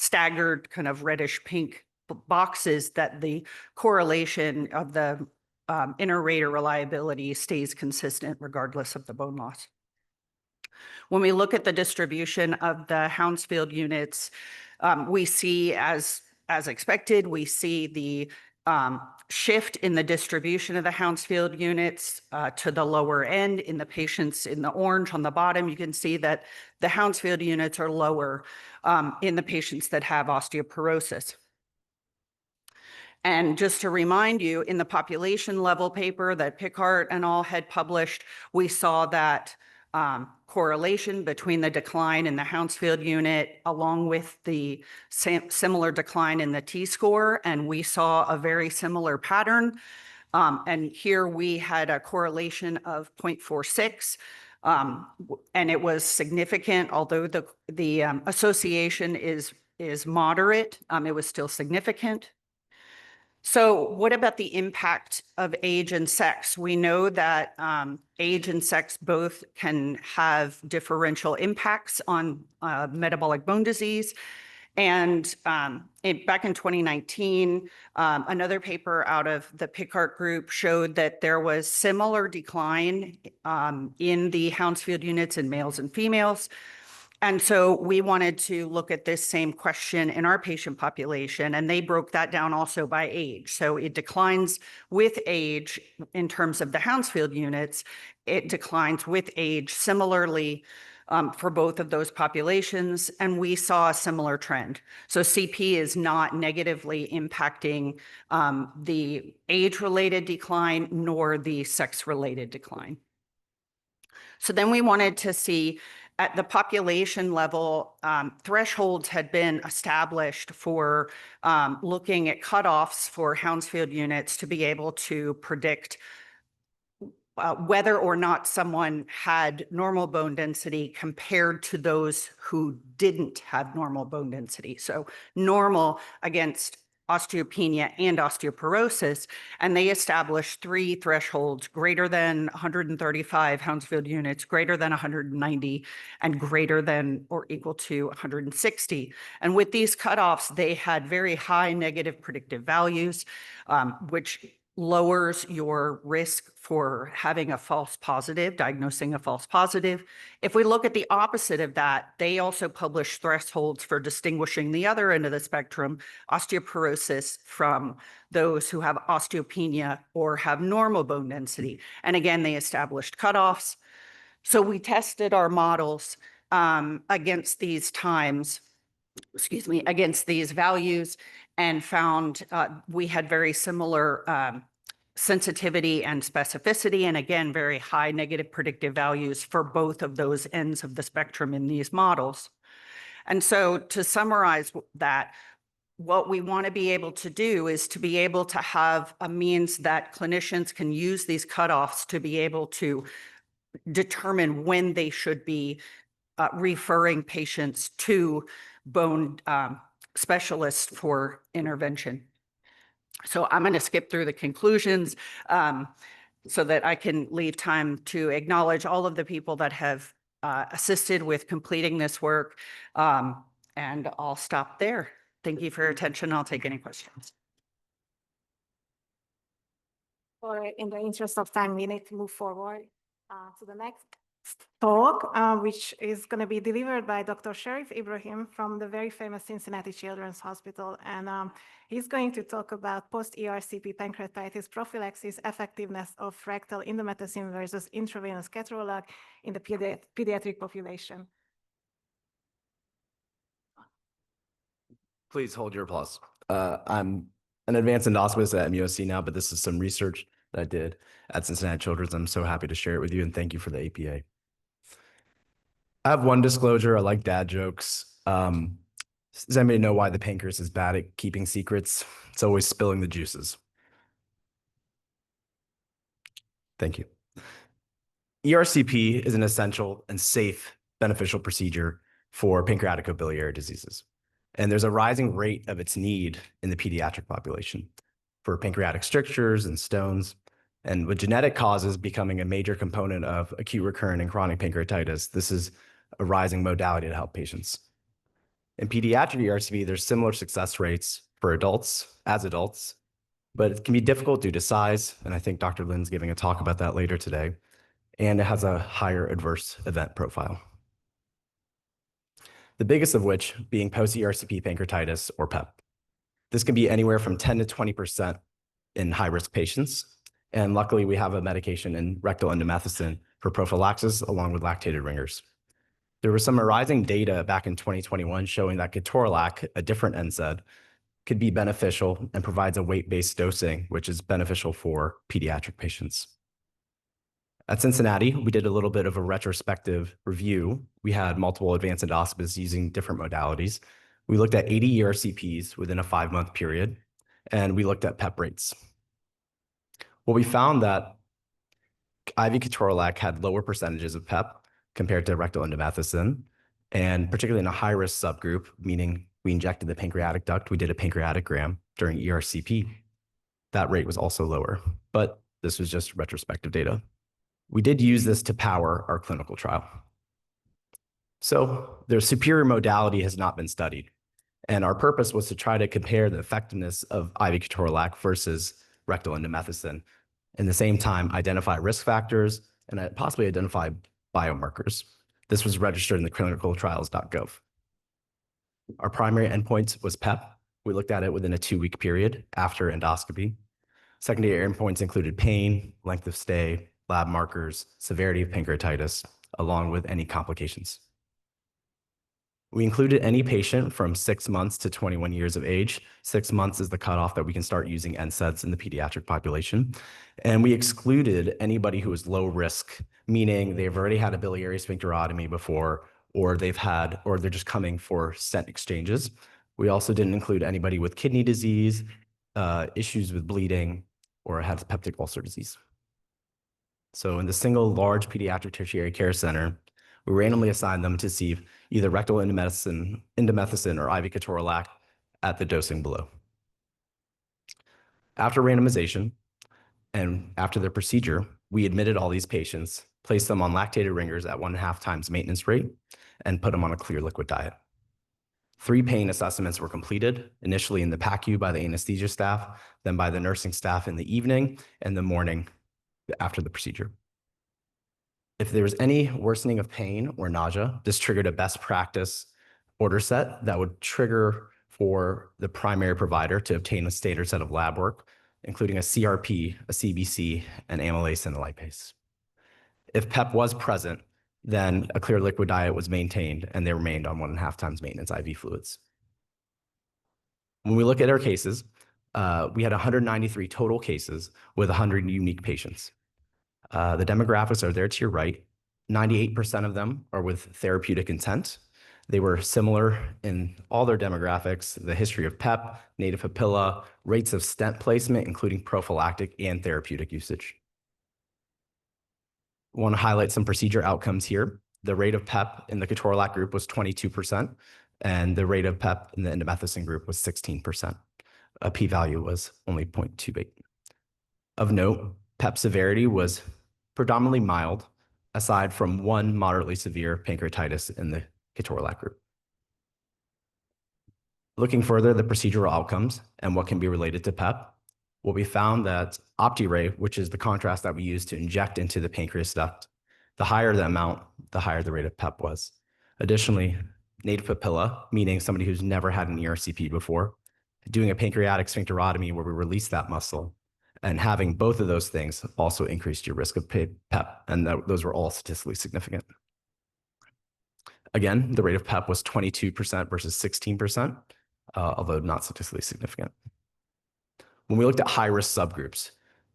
staggered kind of reddish pink boxes, that the correlation of the inter-rater reliability stays consistent regardless of the bone loss. When we look at the distribution of the Hounsfield units, we see, as expected, we see the shift in the distribution of the Hounsfield units to the lower end. In the patients in the orange on the bottom, you can see that the Hounsfield units are lower in the patients that have osteoporosis. And just to remind you, in the population level paper that Pickart and all had published, we saw that correlation between the decline in the Hounsfield unit along with the similar decline in the T-score, and we saw a very similar pattern. And here we had a correlation of 0.46, and it was significant, although the association is moderate, it was still significant. So what about the impact of age and sex? We know that age and sex both can have differential impacts on metabolic bone disease. And back in 2019, another paper out of the Pickart group showed that there was similar decline in the Hounsfield units in males and females. And so we wanted to look at this same question in our patient population, and they broke that down also by age. So it declines with age in terms of the Hounsfield units. It declines with age similarly for both of those populations, and we saw a similar trend. So CP is not negatively impacting the age-related decline nor the sex-related decline. So then we wanted to see, at the population level, thresholds had been established for looking at cutoffs for Hounsfield units to be able to predict whether or not someone had normal bone density compared to those who didn't have normal bone density. So normal against osteopenia, and osteoporosis. And they established 3 thresholds: greater than 135 Hounsfield units, greater than 190, and greater than or equal to 160. And with these cutoffs, they had very high negative predictive values, which lowers your risk for having a false positive, diagnosing a false positive. If we look at the opposite of that, they also publish thresholds for distinguishing the other end of the spectrum, osteoporosis, from those who have osteopenia or have normal bone density. And again, they established cutoffs. So we tested our models against these against these values, and found we had very similar sensitivity and specificity, and again, very high negative predictive values for both of those ends of the spectrum in these models. And so to summarize that, what we want to be able to do is to be able to have a means that clinicians can use these cutoffs to be able to determine when they should be referring patients to bone specialists for intervention. So I'm going to skip through the conclusions so that I can leave time to acknowledge all of the people that have assisted with completing this work. And I'll stop there. Thank you for your attention. I'll take any questions. Or in the interest of time, we need to move forward to the next talk, which is going to be delivered by Dr. Sharif Ibrahim from the very famous Cincinnati Children's Hospital. And he's going to talk about post-ERCP pancreatitis prophylaxis, effectiveness of rectal indomethacin versus intravenous ketorolac in the pediatric population. Please hold your applause. I'm an advanced endoscopist at MUSC now, but this is some research that I did at Cincinnati Children's. I'm so happy to share it with you, and thank you for the APA. I have one disclosure. I like dad jokes. Does anybody know why the pancreas is bad at keeping secrets? It's always spilling the juices. Thank you. ERCP is an essential and safe beneficial procedure for pancreaticobiliary diseases. And there's a rising rate of its need in the pediatric population for pancreatic strictures and stones. And with genetic causes becoming a major component of acute recurrent and chronic pancreatitis, this is a rising modality to help patients. In pediatric ERCP, there's similar success rates for adults, but it can be difficult due to size. And I think Dr. Lynn's giving a talk about that later today. And it has a higher adverse event profile. The biggest of which being post-ERCP pancreatitis, or PEP. This can be anywhere from 10 to 20% in high-risk patients. And luckily, we have a medication in rectal indomethacin for prophylaxis along with lactated ringers. There was some arising data back in 2021 showing that ketorolac, a different NSAID, could be beneficial and provides a weight-based dosing, which is beneficial for pediatric patients. At Cincinnati, we did a little bit of a retrospective review. We had multiple advanced endoscopists using different modalities. We looked at 80 ERCPs within a 5-month period, and we looked at PEP rates. Well, we found that IV ketorolac had lower percentages of PEP compared to rectal indomethacin, and particularly in a high-risk subgroup, meaning we injected the pancreatic duct, we did a pancreatogram during ERCP. That rate was also lower, but this was just retrospective data. We did use this to power our clinical trial. So their superior modality has not been studied. And our purpose was to try to compare the effectiveness of IV ketorolac versus rectal indomethacin. At the same time, identify risk factors and possibly identify biomarkers. This was registered in the clinicaltrials.gov. Our primary endpoint was PEP. We looked at it within a 2-week period after endoscopy. Secondary endpoints included pain, length of stay, lab markers, severity of pancreatitis, along with any complications. We included any patient from 6 months to 21 years of age. 6 months is the cutoff that we can start using NSAIDs in the pediatric population. And we excluded anybody who was low risk, meaning they've already had a biliary sphincterotomy before, or they're just coming for stent exchanges. We also didn't include anybody with kidney disease, issues with bleeding, or had peptic ulcer disease. So in the single large pediatric tertiary care center, we randomly assigned them to receive either rectal indomethacin or IV ketorolac at the dosing below. After randomization and after the procedure, we admitted all these patients, placed them on lactated ringers at 1.5 times maintenance rate, and put them on a clear liquid diet. 3 pain assessments were completed, initially in the PACU by the anesthesia staff, then by the nursing staff in the evening and the morning after the procedure. If there was any worsening of pain or nausea, this triggered a best practice order set that would trigger for the primary provider to obtain a standard set of lab work, including a CRP, a CBC, and amylase and a lipase. If PEP was present, then a clear liquid diet was maintained and they remained on 1.5 times maintenance IV fluids. When we look at our cases, we had 193 total cases with 100 unique patients. The demographics are there to your right. 98% of them are with therapeutic intent. They were similar in all their demographics, the history of PEP, native papilla, rates of stent placement, including prophylactic and therapeutic usage. I want to highlight some procedure outcomes here. The rate of PEP in the ketorolac group was 22%, and the rate of PEP in the indomethacin group was 16%. A p-value was only 0.28. Of note, PEP severity was predominantly mild, aside from 1 moderately severe pancreatitis in the ketorolac group. Looking further at the procedural outcomes and what can be related to PEP, what we found that Optiray, which is the contrast that we use to inject into the pancreas duct, the higher the amount, the higher the rate of PEP was. Additionally, native papilla, meaning somebody who's never had an ERCP before, doing a pancreatic sphincterotomy where we release that muscle, and having both of those things also increased your risk of PEP, and those were all statistically significant. Again, the rate of PEP was 22% versus 16%, although not statistically significant. When we looked at high-risk subgroups,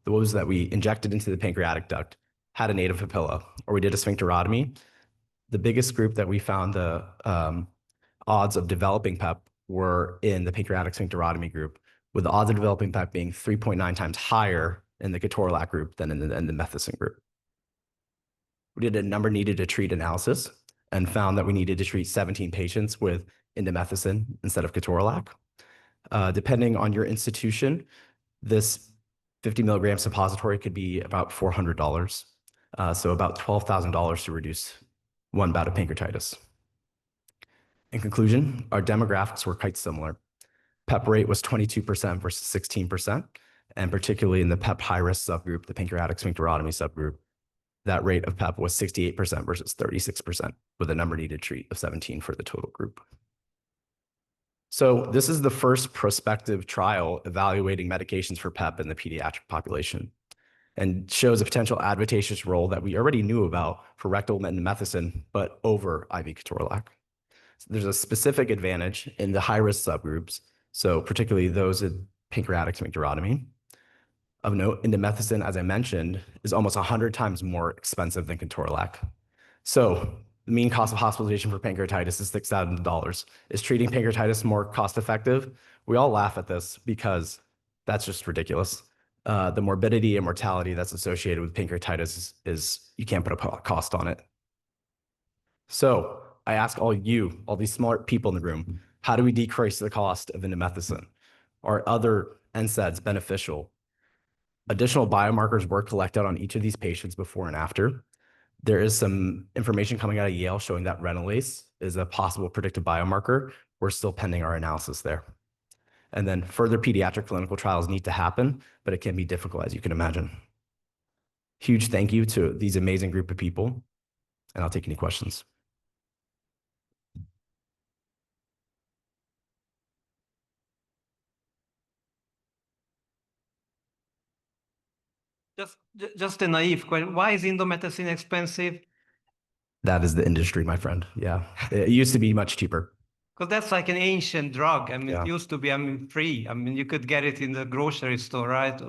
those that we injected into the pancreatic duct had a native papilla, or we did a sphincterotomy, the biggest group that we found the odds of developing PEP were in the pancreatic sphincterotomy group, with the odds of developing PEP being 3.9 times higher in the ketorolac group than in the indomethacin group. We did a number needed to treat analysis and found that we needed to treat 17 patients with indomethacin instead of ketorolac. Depending on your institution, this 50 milligram suppository could be about $400. So about $12,000 to reduce 1 bout of pancreatitis. In conclusion, our demographics were quite similar. PEP rate was 22% versus 16%, and particularly in the PEP high-risk subgroup, the pancreatic sphincterotomy subgroup, that rate of PEP was 68% versus 36%, with a number needed to treat of 17 for the total group. So this is the first prospective trial evaluating medications for PEP in the pediatric population, and shows a potential advantageous role that we already knew about for rectal indomethacin, but over IV ketorolac. So there's a specific advantage in the high-risk subgroups, so particularly those with pancreatic sphincterotomy. Of note, indomethacin, as I mentioned, is almost 100 times more expensive than ketorolac. So the mean cost of hospitalization for pancreatitis is $6,000. Is treating pancreatitis more cost-effective? We all laugh at this because that's just ridiculous. The morbidity and mortality that's associated with pancreatitis is you can't put a cost on it. So I ask all these smart people in the room, how do we decrease the cost of indomethacin? Are other NSAIDs beneficial? Additional biomarkers were collected on each of these patients before and after. There is some information coming out of Yale showing that renalase is a possible predictive biomarker. We're still pending our analysis there. And then further pediatric clinical trials need to happen, but it can be difficult, as you can imagine. Huge thank you to these amazing group of people, and I'll take any questions. Just a naive question. Why is indomethacin expensive? That is the industry, my friend. Yeah, it used to be much cheaper. Because that's like an ancient drug. I mean, Yeah. it used to be, free. I mean, you could get it in the grocery store, right?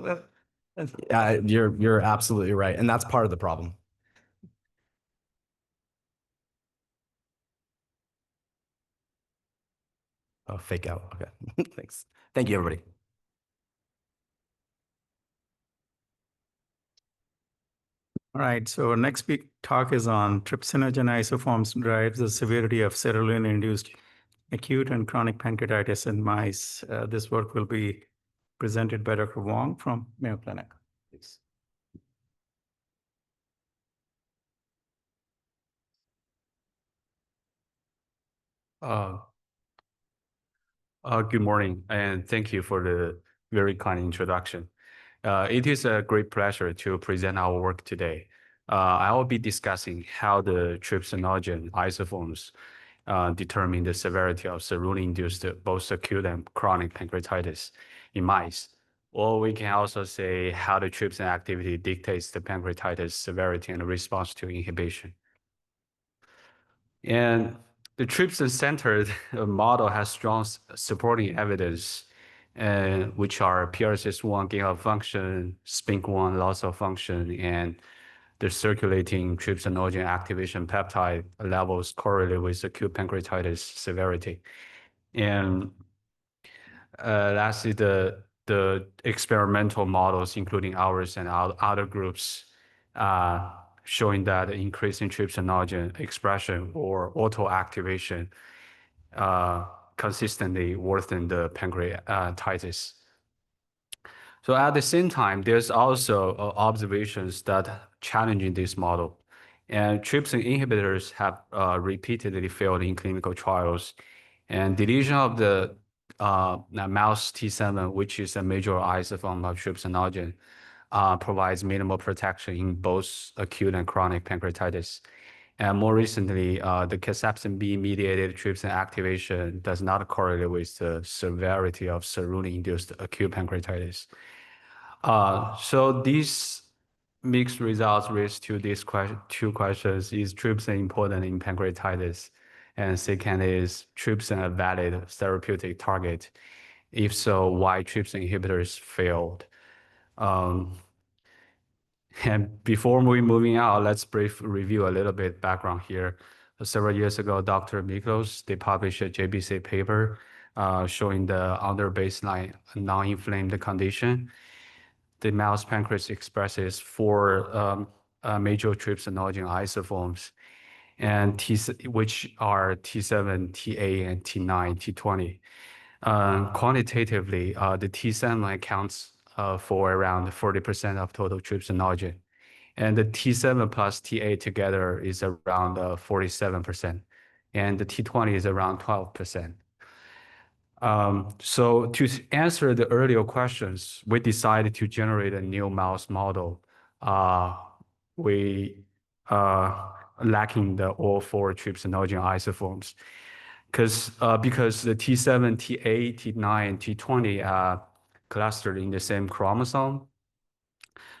You're absolutely right, and that's part of the problem. Oh, fake out. Okay, thanks. Thank you, everybody. All right, so our next big talk is on trypsinogen isoforms drives the severity of cerulean-induced acute and chronic pancreatitis in mice. This work will be presented by Dr. Wong from Mayo Clinic. Please. Good morning, and thank you for the very kind introduction. It is a great pleasure to present our work today. I will be discussing how the trypsinogen isoforms determine the severity of cerulean-induced both acute and chronic pancreatitis in mice. Or we can also say how the trypsin activity dictates the pancreatitis severity and response to inhibition. And the trypsin-centered model has strong supporting evidence, which are PRCS1 gain of function, SPINK1 loss of function, and the circulating trypsinogen activation peptide levels correlate with acute pancreatitis severity. And lastly, the experimental models, including ours and other groups, showing that increasing trypsinogen expression or auto-activation consistently worsen the pancreatitis. So at the same time, there's also observations that challenging this model. And trypsin inhibitors have repeatedly failed in clinical trials. And deletion of the mouse T7, which is a major isoform of trypsinogen, provides minimal protection in both acute and chronic pancreatitis. And more recently, the cathepsin B-mediated trypsin activation does not correlate with the severity of cerulean-induced acute pancreatitis. So these mixed results raise to these two questions. Is trypsin important in pancreatitis? And second, is trypsin a valid therapeutic target? If so, why trypsin inhibitors failed? And before we moving out, let's brief review a little bit background here. Several years ago, Dr. Miklos, they published a JBC paper showing the under baseline non-inflamed condition. The mouse pancreas expresses 4 major trypsinogen isoforms, and which are T7, T8, and T9, T20. Quantitatively, the T7 accounts for around 40% of total trypsinogen, and the T7 plus T8 together is around 47%, and the T20 is around 12%. So to answer the earlier questions, we decided to generate a new mouse model. We lacking the all 4 trypsinogen isoforms, because the T7, T8, T9, and T20 are clustered in the same chromosome.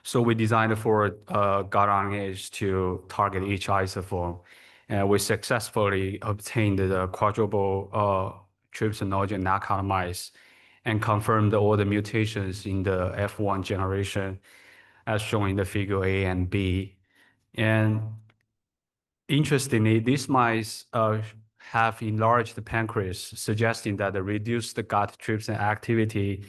So we designed for guide RNAs to target each isoform, and we successfully obtained the quadruple trypsinogen knockout mice and confirmed all the mutations in the F1 generation as shown in the figure A and B. And interestingly, these mice have enlarged the pancreas, suggesting that the reduced gut trypsin activity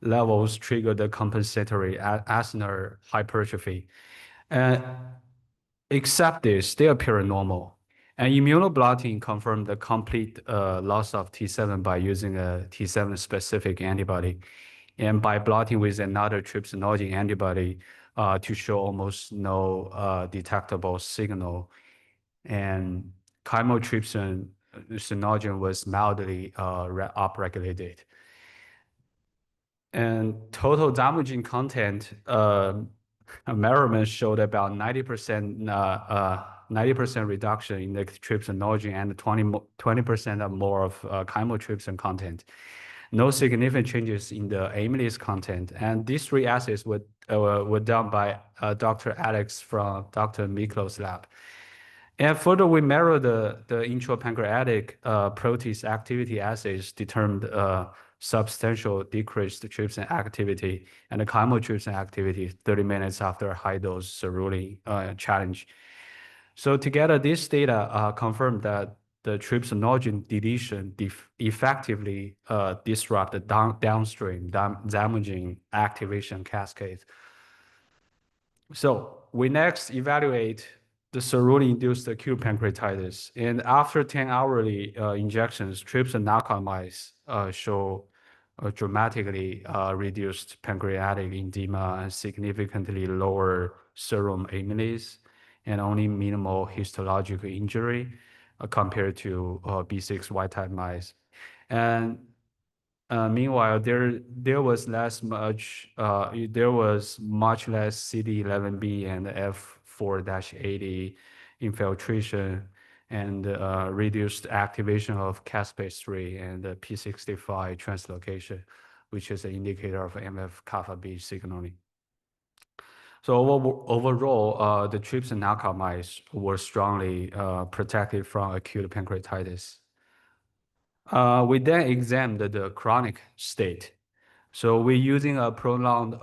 levels trigger the compensatory acinar hypertrophy. Except this, they appear normal. And immunoblotting confirmed the complete loss of T7 by using a T7 specific antibody, and by blotting with another trypsinogen antibody to show almost no detectable signal. And chymotrypsin was mildly upregulated. And total damaging content measurement showed about 90% reduction in the trypsinogen and 20% or more of chymotrypsin content. No significant changes in the amylase content. And these 3 assays were done by Dr. Alex from Dr. Miklos' lab. And further, we mirror the intrapancreatic protease activity assays determined substantial decreased trypsin activity and the chymotrypsin activity 30 minutes after high dose cerulean challenge. So together, this data confirmed that the trypsinogen deletion effectively disrupt the downstream damaging activation cascade. So we next evaluate the cerulean-induced acute pancreatitis. And after 10-hourly injections, trypsin knockout mice show dramatically reduced pancreatic edema and significantly lower serum amylase and only minimal histological injury compared to B6 wild-type mice. And meanwhile, there was much less CD11B and F4-80 infiltration and reduced activation of caspase-3 and P65 translocation, which is an indicator of MF-kappa B signaling. So overall, the trypsin knockout mice were strongly protected from acute pancreatitis. We then examined the chronic state. So we're using a prolonged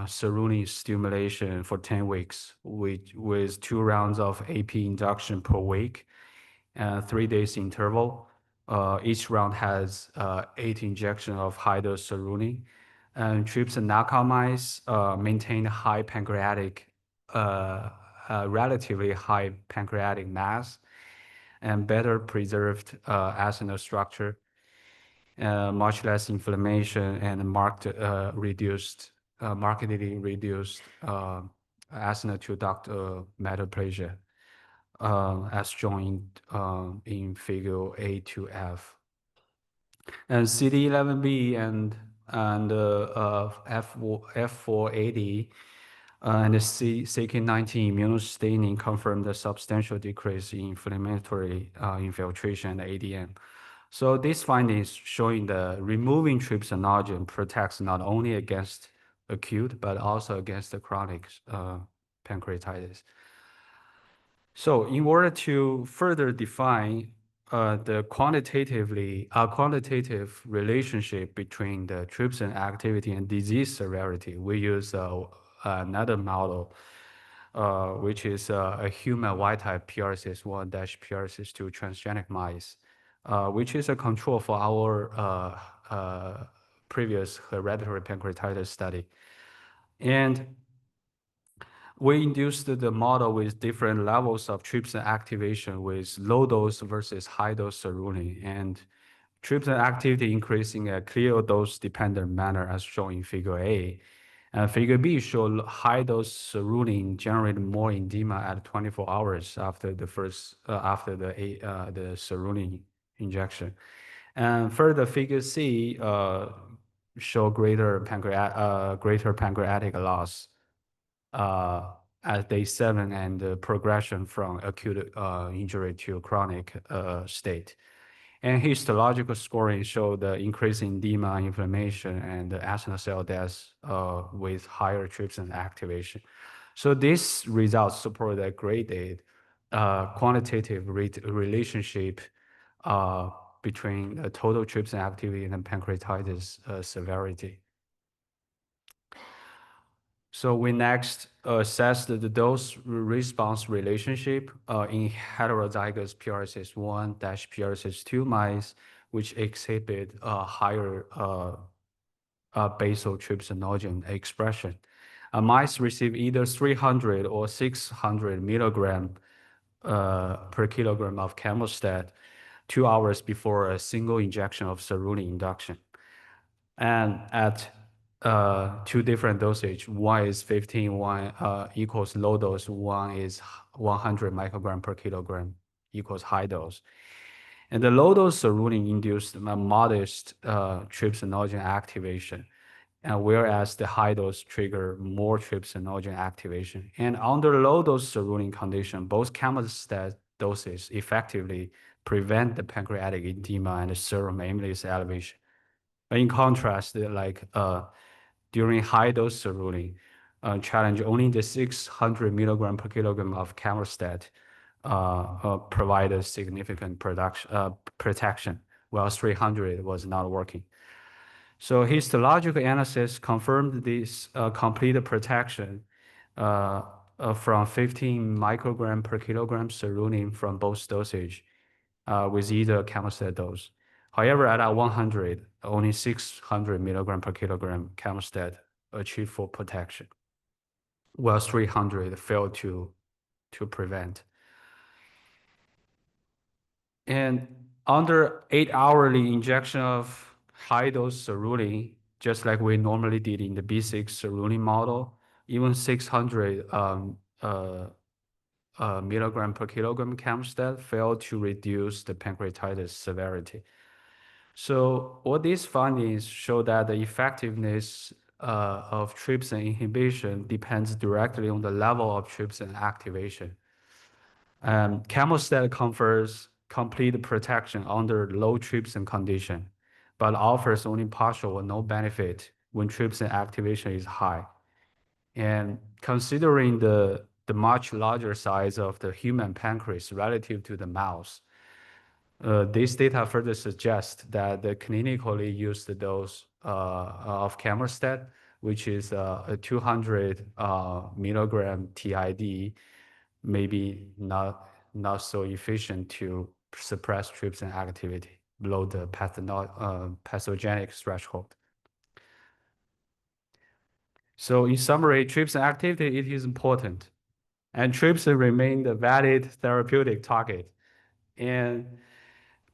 cerulean stimulation for 10 weeks with 2 rounds of AP induction per week and 3 days interval. Each round has 8 injections of high-dose cerulean. And trypsin knockout mice maintain high pancreatic, relatively high pancreatic mass and better preserved acinar structure, much less inflammation and markedly reduced acinar to duct metaplasia, as shown in figure A to F. And CD11B and F480 and the CK19 immunostaining confirmed a substantial decrease in inflammatory infiltration and ADM. So these findings showing the removing trypsinogen protects not only against acute, but also against the chronic pancreatitis. So in order to further define the quantitative relationship between the trypsin activity and disease severity, we use another model, which is a human wild-type PRCS1-PRCS2 transgenic mice, which is a control for our previous hereditary pancreatitis study. And we induced the model with different levels of trypsin activation with low dose versus high dose cerulean, and trypsin activity increasing a clear dose dependent manner as shown in figure A. And figure B showed high dose cerulean generated more edema at 24 hours after the cerulean injection. And further, figure C show greater pancreatic loss at day 7 and progression from acute injury to chronic state. And histological scoring showed the increase in edema, inflammation, and acinar cell death with higher trypsin activation. So these results support a graded quantitative relationship between total trypsin activity and pancreatitis severity. So we next assessed the dose-response relationship in heterozygous PRCS1-PRCS2 mice, which exhibit higher basal trypsinogen expression. Mice receive either 300 or 600 milligram per kilogram of Camostat 2 hours before a single injection of cerulean induction. And at 2 different dosage, one is 15, one equals low dose, one is 100 microgram per kilogram equals high dose. And the low dose cerulean induced a modest trypsinogen activation, and whereas the high dose trigger more trypsinogen activation. And under low dose cerulean condition, both Camostat doses effectively prevent the pancreatic edema and the serum amylase elevation. In contrast, during high dose cerulean, challenge only the 600 milligram per kilogram of Camostat provided significant protection, while 300 was not working. So histological analysis confirmed this complete protection from 15 microgram per kilogram cerulean from both dosage with either Camostat dose. However, at 100, only 600 milligram per kilogram Camostat achieved full protection, while 300 failed to prevent. And under 8-hourly injection of high dose cerulean, just like we normally did in the B6 cerulean model, even 600 milligram per kilogram Camstat failed to reduce the pancreatitis severity. So all these findings show that the effectiveness of trypsin inhibition depends directly on the level of trypsin activation. Camostat confers complete protection under low trypsin condition, but offers only partial or no benefit when trypsin activation is high. And considering the much larger size of the human pancreas relative to the mouse, this data further suggest that the clinically used dose of Camostat, which is a 200 milligram TID, maybe not so efficient to suppress trypsin activity below the pathogenic threshold. So in summary, trypsin activity, it is important, and trypsin remain the valid therapeutic target.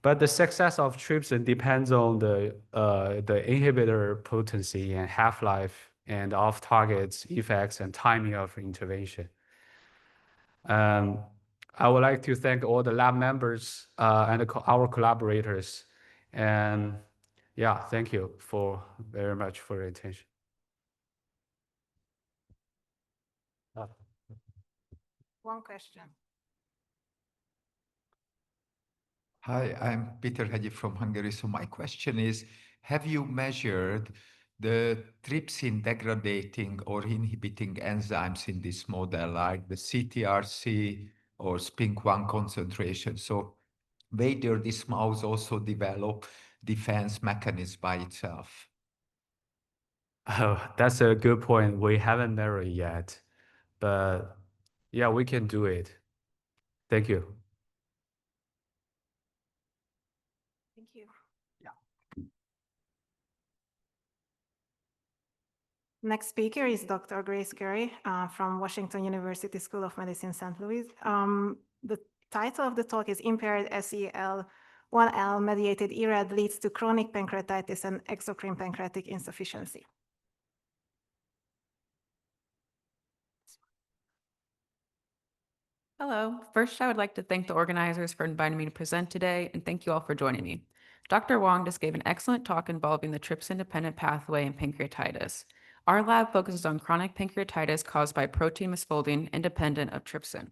But the success of trypsin depends on the inhibitor potency and half-life and off-target effects and timing of intervention. I would like to thank all the lab members and our collaborators. And yeah, thank you very much for your attention. One question. Hi, I'm Peter Hegyi from Hungary. So my question is, have you measured the trypsin degrading or inhibiting enzymes in this model, like the CTRC or SPINK1 concentration? So whether this mouse also develop defense mechanism by itself? Oh, that's a good point. We haven't measured yet, but yeah, we can do it. Thank you. Thank you. Yeah. Next speaker is Dr. Grace Curry from Washington University School of Medicine, St. Louis. The title of the talk is Impaired SEL1L mediated IRAD leads to chronic pancreatitis and exocrine pancreatic insufficiency. Hello. First, I would like to thank the organizers for inviting me to present today, and thank you all for joining me. Dr. Wong just gave an excellent talk involving the trypsin-dependent pathway in pancreatitis. Our lab focuses on chronic pancreatitis caused by protein misfolding independent of trypsin.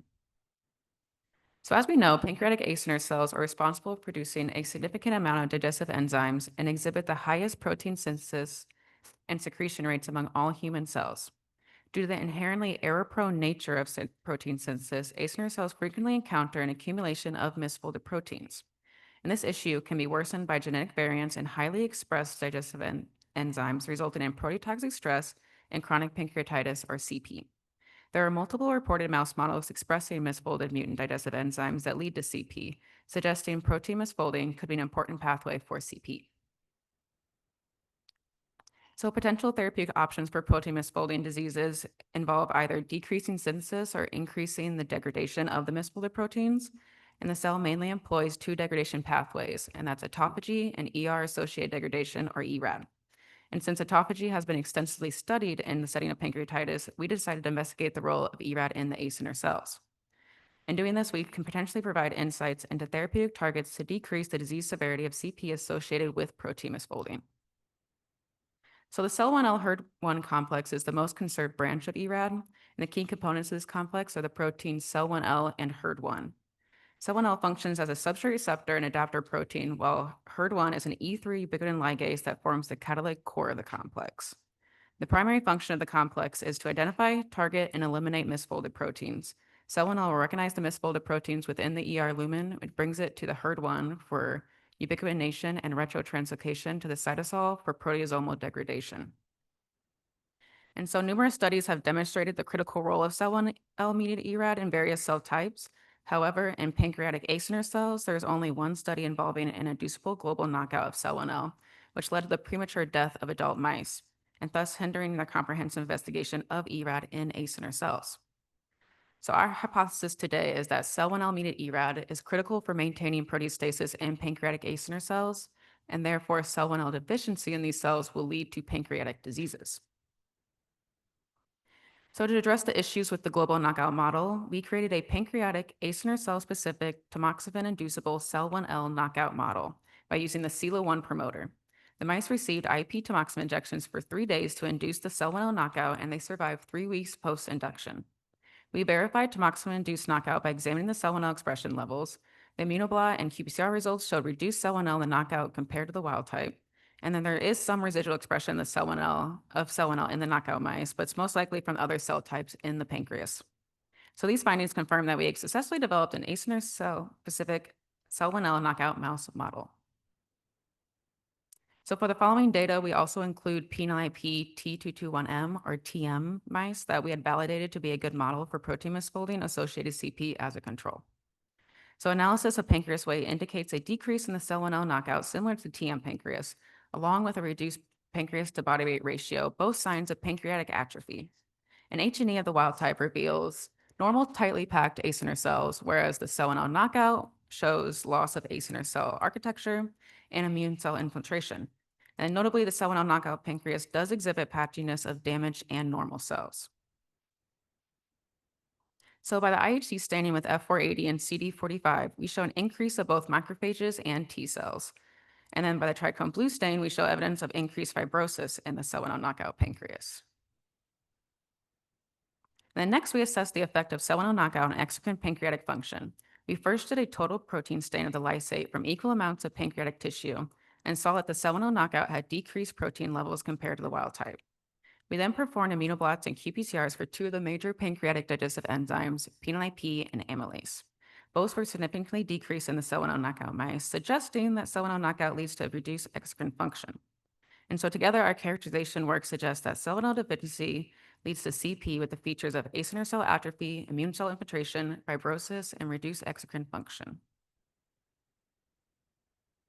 So as we know, pancreatic acinar cells are responsible for producing a significant amount of digestive enzymes and exhibit the highest protein synthesis and secretion rates among all human cells. Due to the inherently error-prone nature of protein synthesis, acinar cells frequently encounter an accumulation of misfolded proteins. And this issue can be worsened by genetic variants in highly expressed digestive enzymes, resulting in proteotoxic stress and chronic pancreatitis, or CP. There are multiple reported mouse models expressing misfolded mutant digestive enzymes that lead to CP, suggesting protein misfolding could be an important pathway for CP. So potential therapeutic options for protein misfolding diseases involve either decreasing synthesis or increasing the degradation of the misfolded proteins. And the cell mainly employs two degradation pathways, and that's autophagy and ER-associated degradation, or ERAD. And since autophagy has been extensively studied in the setting of pancreatitis, we decided to investigate the role of ERAD in the acinar cells. In doing this, we can potentially provide insights into therapeutic targets to decrease the disease severity of CP associated with protein misfolding. So the CEL1L HERD1 complex is the most conserved branch of ERAD, and the key components of this complex are the proteins CEL1L and HERD1. CEL1L functions as a substrate receptor and adapter protein, while HERD1 is an E3 ubiquitin ligase that forms the catalytic core of the complex. The primary function of the complex is to identify, target, and eliminate misfolded proteins. CEL1L will recognize the misfolded proteins within the ER lumen, which brings it to the HERD1 for ubiquitination and retrotranslocation to the cytosol for proteasomal degradation. And so numerous studies have demonstrated the critical role of CEL1L-mediated ERAD in various cell types. However, in pancreatic acinar cells, there's only one study involving an inducible global knockout of CEL1L, which led to the premature death of adult mice, and thus hindering the comprehensive investigation of ERAD in acinar cells. So our hypothesis today is that CEL1L-mediated ERAD is critical for maintaining proteostasis in pancreatic acinar cells, and therefore cell 1L deficiency in these cells will lead to pancreatic diseases. So to address the issues with the global knockout model, we created a pancreatic acinar cell-specific tamoxifen-inducible cell 1L knockout model by using the CELA1 promoter. The mice received IP tamoxifen injections for 3 days to induce the cell 1L knockout, and they survived 3 weeks post-induction. We verified tamoxifen-induced knockout by examining the cell 1L expression levels. The immunoblot and qPCR results showed reduced cell 1L in the knockout compared to the wild type. And then there is some residual expression of cell 1L in the knockout mice, but it's most likely from other cell types in the pancreas. So these findings confirm that we successfully developed an acinar cell-specific cell 1L knockout mouse model. So for the following data, we also include P9IP T221M or TM mice that we had validated to be a good model for protein misfolding associated CP as a control. So analysis of pancreas weight indicates a decrease in the cell 1L knockout similar to TM pancreas, along with a reduced pancreas to body weight ratio, both signs of pancreatic atrophy. An H&E of the wild type reveals normal tightly packed acinar cells, whereas the cell 1L knockout shows loss of acinar cell architecture and immune cell infiltration. And notably, the cell 1L knockout pancreas does exhibit patchiness of damaged and normal cells. So by the IHC staining with F480 and CD45, we show an increase of both macrophages and T cells. And then by the trichrome blue stain, we show evidence of increased fibrosis in the cell 1L knockout pancreas. Then next, we assess the effect of cell 1L knockout on exocrine pancreatic function. We first did a total protein stain of the lysate from equal amounts of pancreatic tissue and saw that the cell 1L knockout had decreased protein levels compared to the wild type. We then performed immunoblots and qPCRs for 2 of the major pancreatic digestive enzymes, P9IP and amylase. Both were significantly decreased in the cell 1L knockout mice, suggesting that cell 1L knockout leads to reduced exocrine function. And so together, our characterization work suggests that cell 1L deficiency leads to CP with the features of acinar cell atrophy, immune cell infiltration, fibrosis, and reduced exocrine function.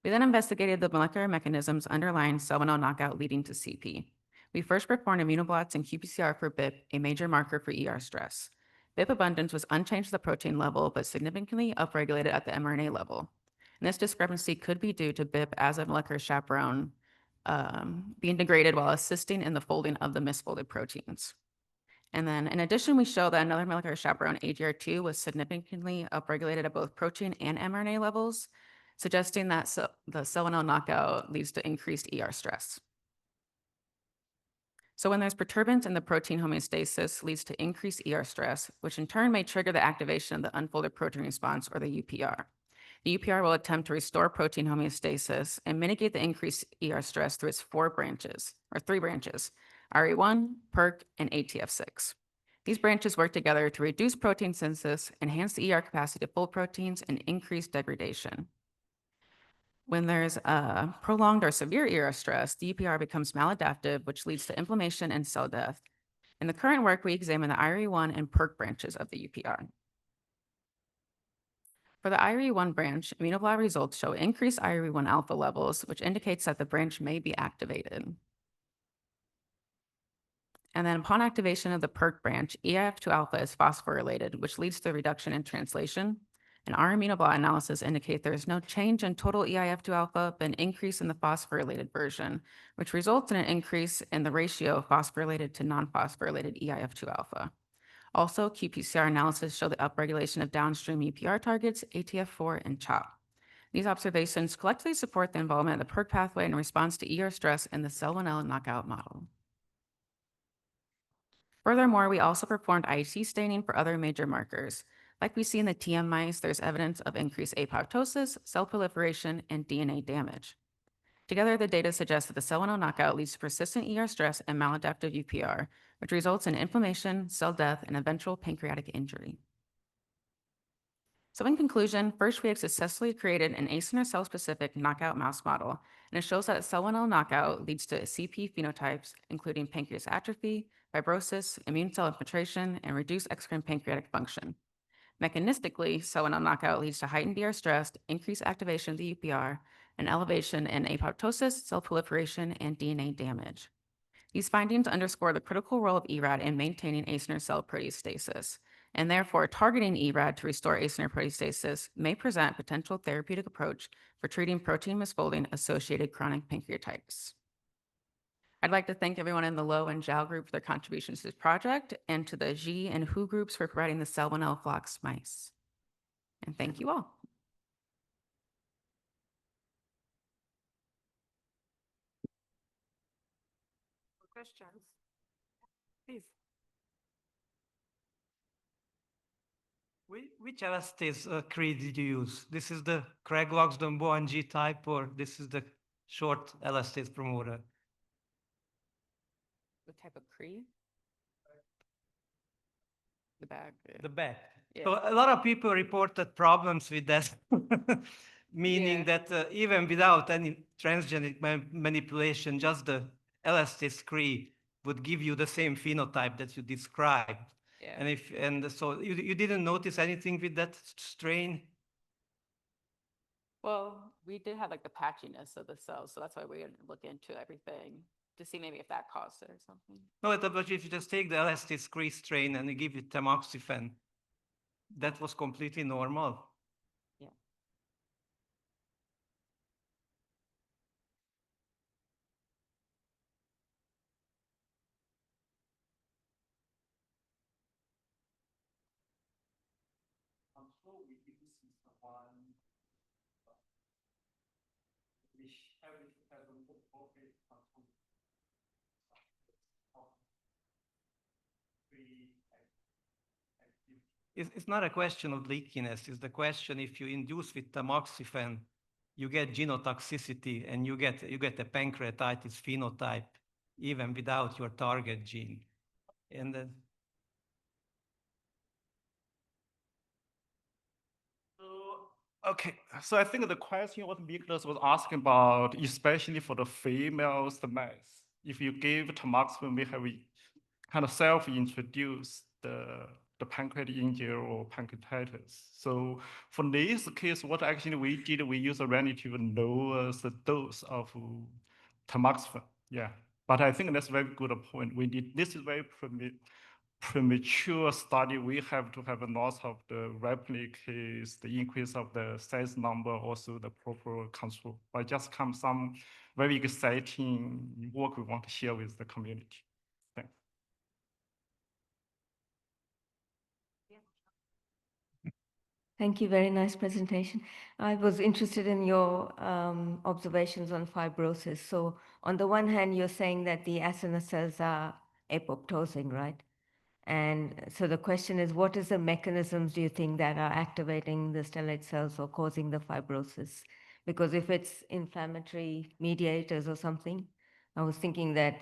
We then investigated the molecular mechanisms underlying cell 1L knockout leading to CP. We first performed immunoblots and qPCR for BIP, a major marker for ER stress. BIP abundance was unchanged at the protein level, but significantly upregulated at the mRNA level. And this discrepancy could be due to BIP as a molecular chaperone being degraded while assisting in the folding of the misfolded proteins. And then in addition, we show that another molecular chaperone, AGR2, was significantly upregulated at both protein and mRNA levels, suggesting that the cell 1L knockout leads to increased ER stress. So when there's perturbance in the protein homeostasis leads to increased ER stress, which in turn may trigger the activation of the unfolded protein response or the UPR. The UPR will attempt to restore protein homeostasis and mitigate the increased ER stress through its 3 branches, RE1, PERK, and ATF6. These branches work together to reduce protein synthesis, enhance the ER capacity to fold proteins, and increase degradation. When there's a prolonged or severe ER stress, the UPR becomes maladaptive, which leads to inflammation and cell death. In the current work, we examine the IRE1 and PERK branches of the UPR. For the IRE1 branch, immunoblot results show increased IRE1 alpha levels, which indicates that the branch may be activated. And then upon activation of the PERK branch, eIF2 alpha is phosphorylated, which leads to a reduction in translation. And our immunoblot analysis indicate there is no change in total eIF2 alpha, but an increase in the phosphorylated version, which results in an increase in the ratio of phosphorylated to non-phosphorylated eIF2 alpha. Also, qPCR analysis show the upregulation of downstream UPR targets, ATF4 and CHOP. These observations collectively support the involvement of the PERK pathway in response to ER stress in the cell 1L knockout model. Furthermore, we also performed IHC staining for other major markers. Like we see in the TM mice, there's evidence of increased apoptosis, cell proliferation, and DNA damage. Together, the data suggests that the cell 1L knockout leads to persistent ER stress and maladaptive UPR, which results in inflammation, cell death, and eventual pancreatic injury. So in conclusion, first we have successfully created an acinar cell-specific knockout mouse model, and it shows that cell 1L knockout leads to CP phenotypes, including pancreas atrophy, fibrosis, immune cell infiltration, and reduced exocrine pancreatic function. Mechanistically, cell 1L knockout leads to heightened ER stress, increased activation of the UPR, and elevation in apoptosis, cell proliferation, and DNA damage. These findings underscore the critical role of ERAD in maintaining acinar cell proteostasis. and therefore targeting ERAD to restore acinar proteostasis may present potential therapeutic approach for treating protein misfolding associated chronic pancreatitis. I'd like to thank everyone in the Low and Zhao group for their contributions to this project, and to the Xi and Hu groups for providing the Salmonella flox mice. And thank you all. Questions? Please. Which elastase creed did you use? This is the Craig-Loxton-Bowen G type, or this is the short elastase promoter? What type of Cree? The bag. The back. Yeah. So a lot of people reported problems with that, meaning that even without any transgenic manipulation, just the elastase scree would give you the same phenotype that you described. Yeah. And so you didn't notice anything with that strain? Well, we did have like the patchiness of the cells, so that's why we had to look into everything to see maybe if that caused it or something. No, but if you just take the elastase scree strain and you give it tamoxifen, that was completely normal. Yeah. It's not a question of leakiness. It's the question if you induce with tamoxifen, you get genotoxicity and you get a pancreatitis phenotype even without your target gene. And then Okay, so I think the question what Nicholas was asking about, especially for the females, the mice, if you give tamoxifen, we have kind of self-introduce the pancreatic injury or pancreatitis. So for this case, what actually we did, we use a relatively lower dose of tamoxifen. Yeah, but I think that's a very good point. We did, this is very premature study. We have to have a loss of the replicates, the increase of the size number, also the proper control. But just some very exciting work we want to share with the community. Thanks. Thank you. Very nice presentation. I was interested in your observations on fibrosis. So on the one hand, you're saying that the acinar cells are apoptosing, right? And so the question is, what is the mechanisms do you think that are activating the stellate cells or causing the fibrosis? Because if it's inflammatory mediators or something, I was thinking that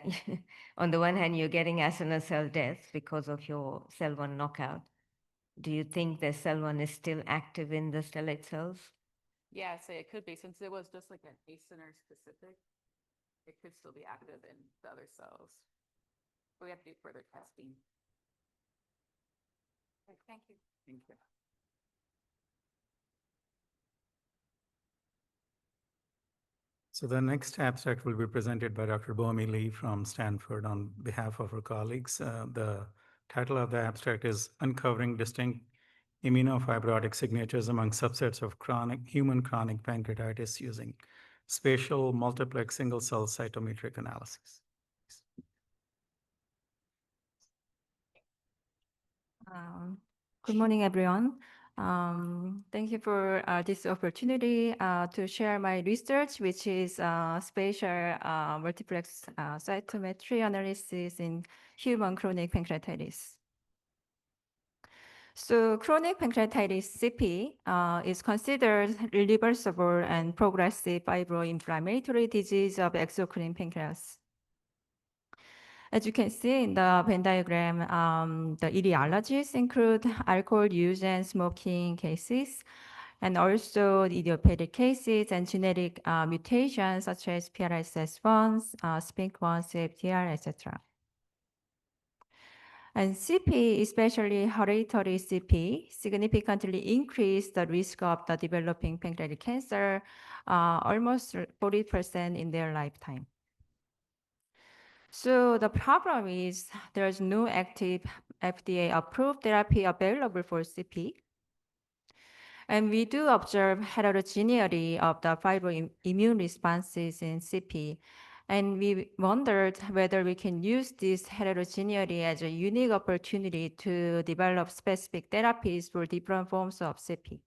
on the one hand, you're getting acinar cell death because of your cell one knockout. Do you think the cell one is still active in the stellate cells? Yeah, so it could be, since it was just like an acinar specific, it could still be active in the other cells. But we have to do further testing. Thank you. Thank you. So the next abstract will be presented by Dr. Bomi Lee from Stanford on behalf of her colleagues. The title of the abstract is Uncovering Distinct Immunofibrotic Signatures Among Subsets of Human Chronic Pancreatitis Using Spatial Multiplex Single-Cell Cytometric Analysis. Good morning, everyone. Thank you for this opportunity to share my research, which is spatial multiplex cytometry analysis in human chronic pancreatitis. So chronic pancreatitis, CP, is considered irreversible and progressive fibroinflammatory disease of exocrine pancreas. As you can see in the Venn diagram, the etiologies include alcohol use and smoking cases, and also idiopathic cases and genetic mutations such as PRSS1, SPINK1, CFTR, etc. And CP, especially hereditary CP, significantly increase the risk of the developing pancreatic cancer, almost 40% in their lifetime. So the problem is there's no active FDA-approved therapy available for CP. And we do observe heterogeneity of the fibroimmune responses in CP. And we wondered whether we can use this heterogeneity as a unique opportunity to develop specific therapies for different forms of CP.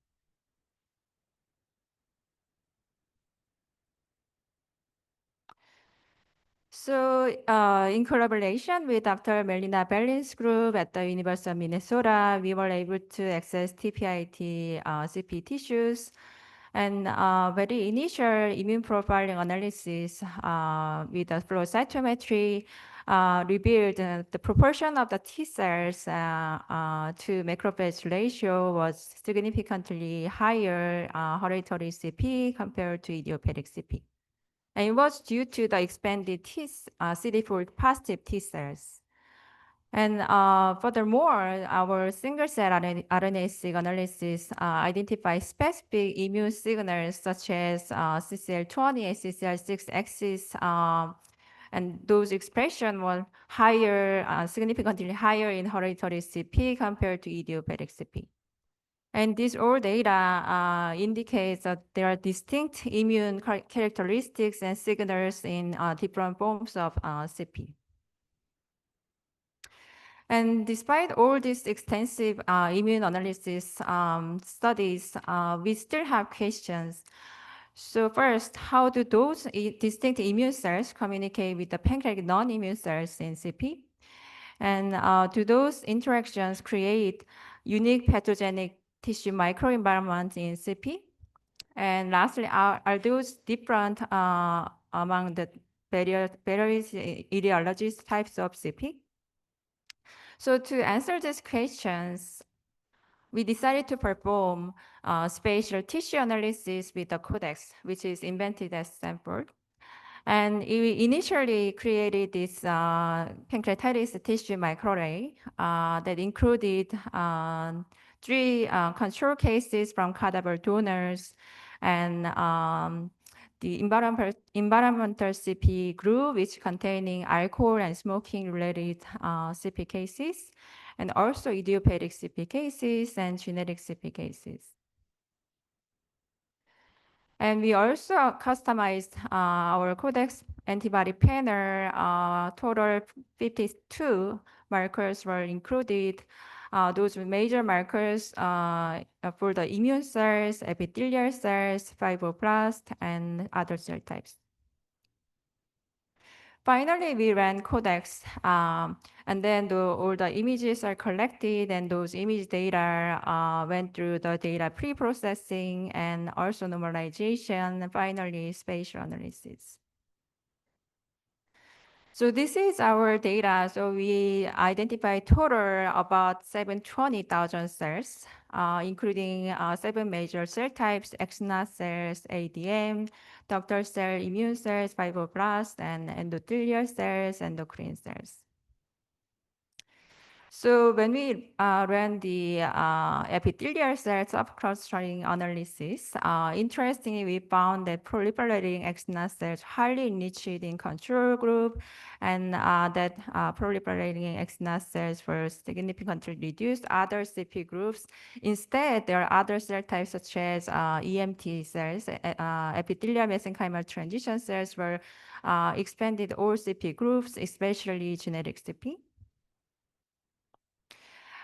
So in collaboration with Dr. Melina Berlin's group at the University of Minnesota, we were able to access TPIT CP tissues. And very initial immune profiling analysis with the flow cytometry revealed the proportion of the T cells to macrophage ratio was significantly higher hereditary CP compared to idiopathic CP. And it was due to the expanded CD4 positive T cells. And furthermore, our single-cell RNA-seq analysis identifies specific immune signals such as CCL20 and CCL6 axis, and those expressions were higher, significantly higher in hereditary CP compared to idiopathic CP. And this all data indicates that there are distinct immune characteristics and signals in different forms of CP. And despite all these extensive immune analysis studies, we still have questions. So first, how do those distinct immune cells communicate with the pancreatic non-immune cells in CP? And do those interactions create unique pathogenic tissue microenvironment in CP? And lastly, are those different among the various etiologies types of CP? So to answer these questions, we decided to perform spatial tissue analysis with the Codex, which is invented at Stanford. And we initially created this pancreatitis tissue microarray that included 3 control cases from cadaver donors and the environmental CP group, which containing alcohol and smoking related CP cases, and also idiopathic CP cases and genetic CP cases. And we also customized our Codex antibody panel. Total 52 markers were included. Those major markers for the immune cells, epithelial cells, fibroblasts, and other cell types. Finally, we ran Codex, and then all the images are collected, and those image data went through the data pre-processing and also normalization, and finally spatial analysis. So this is our data. So we identified total about 720,000 cells, including 7 major cell types: external cells, ADM, ductal cell, immune cells, fibroblasts, and endothelial cells, endocrine cells. So when we ran the epithelial cell subclustering analysis, interestingly, we found that proliferating external cells highly enriched in control group, and that proliferating external cells were significantly reduced other CP groups. Instead, there are other cell types such as EMT cells, epithelial mesenchymal transition cells were expanded all CP groups, especially genetic CP.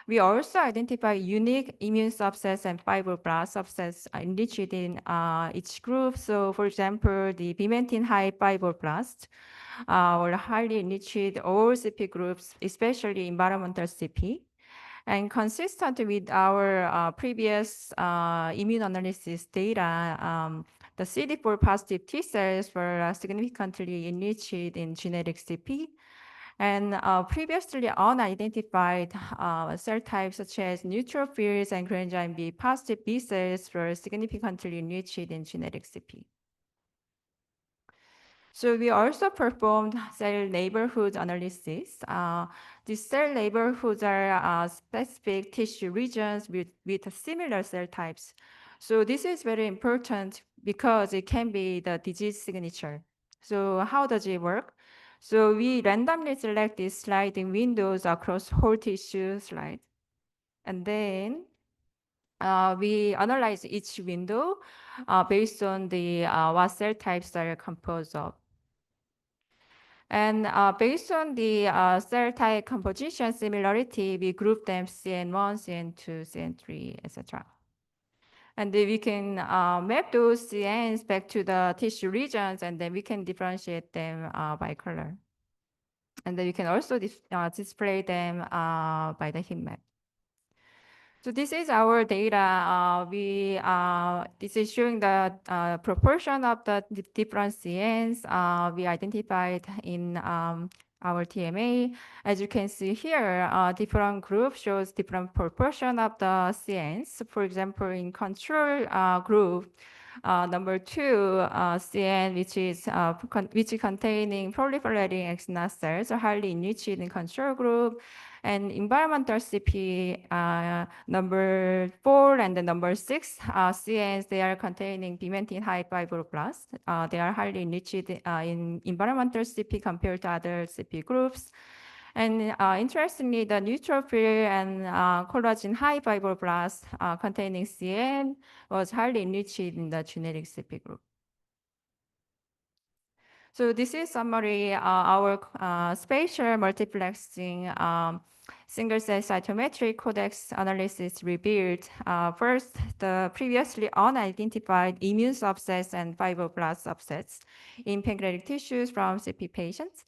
We also identify unique immune subsets and fibroblast subsets enriched in each group. So for example, the pimentin high fibroblasts were highly enriched all CP groups, especially environmental CP. And consistent with our previous immune analysis data, the CD4 positive T cells were significantly enriched in genetic CP. And previously unidentified cell types such as neutrophils and coenzyme B positive B cells were significantly enriched in genetic CP. So we also performed cell neighborhood analysis. These cell neighborhoods are specific tissue regions with similar cell types. So this is very important because it can be the disease signature. So how does it work? So we randomly select these sliding windows across whole tissue slide. And then we analyze each window based on the what cell types they are composed of. And based on the cell type composition similarity, we group them CN1, CN2, CN3, etc. And then we can map those CNs back to the tissue regions, and then we can differentiate them by color. And then you can also display them by the heat map. So this is our data. This is showing the proportion of the different CNs we identified in our TMA. As you can see here, different group shows different proportion of the CNs. For example, in control group, number 2, CN, which is containing proliferating external cells, are highly enriched in control group. And environmental CP number 4 and the number 6 CNs, they are containing pimentin high fibroblasts. They are highly enriched in environmental CP compared to other CP groups. And interestingly, the neutrophil and collagen high fibroblasts containing CN was highly enriched in the genetic CP group. So this is summary our spatial multiplexing single-cell cytometry codex analysis revealed first the previously unidentified immune subsets and fibroblast subsets in pancreatic tissues from CP patients.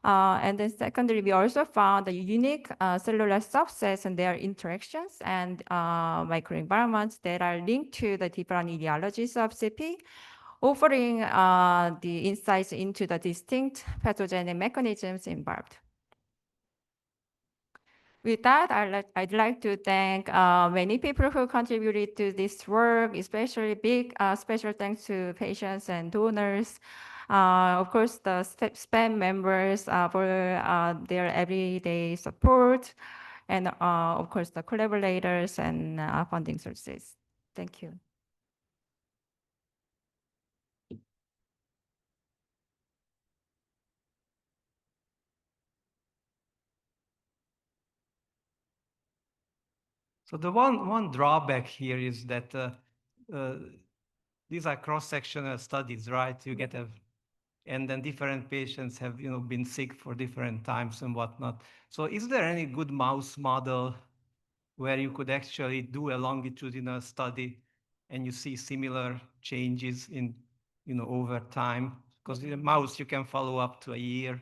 And then secondly, we also found the unique cellular subsets and their interactions and microenvironments that are linked to the different etiologies of CP, offering the insights into the distinct pathogenic mechanisms involved. With that, I'd like to thank many people who contributed to this work, especially big special thanks to patients and donors. Of course, the SPAM members for their everyday support, and of course, the collaborators and funding sources. Thank you. So the one drawback here is that these are cross-sectional studies, right? You get and then different patients have been sick for different times and whatnot. So is there any good mouse model where you could actually do a longitudinal study and you see similar changes in over time? Because in a mouse you can follow up to a year,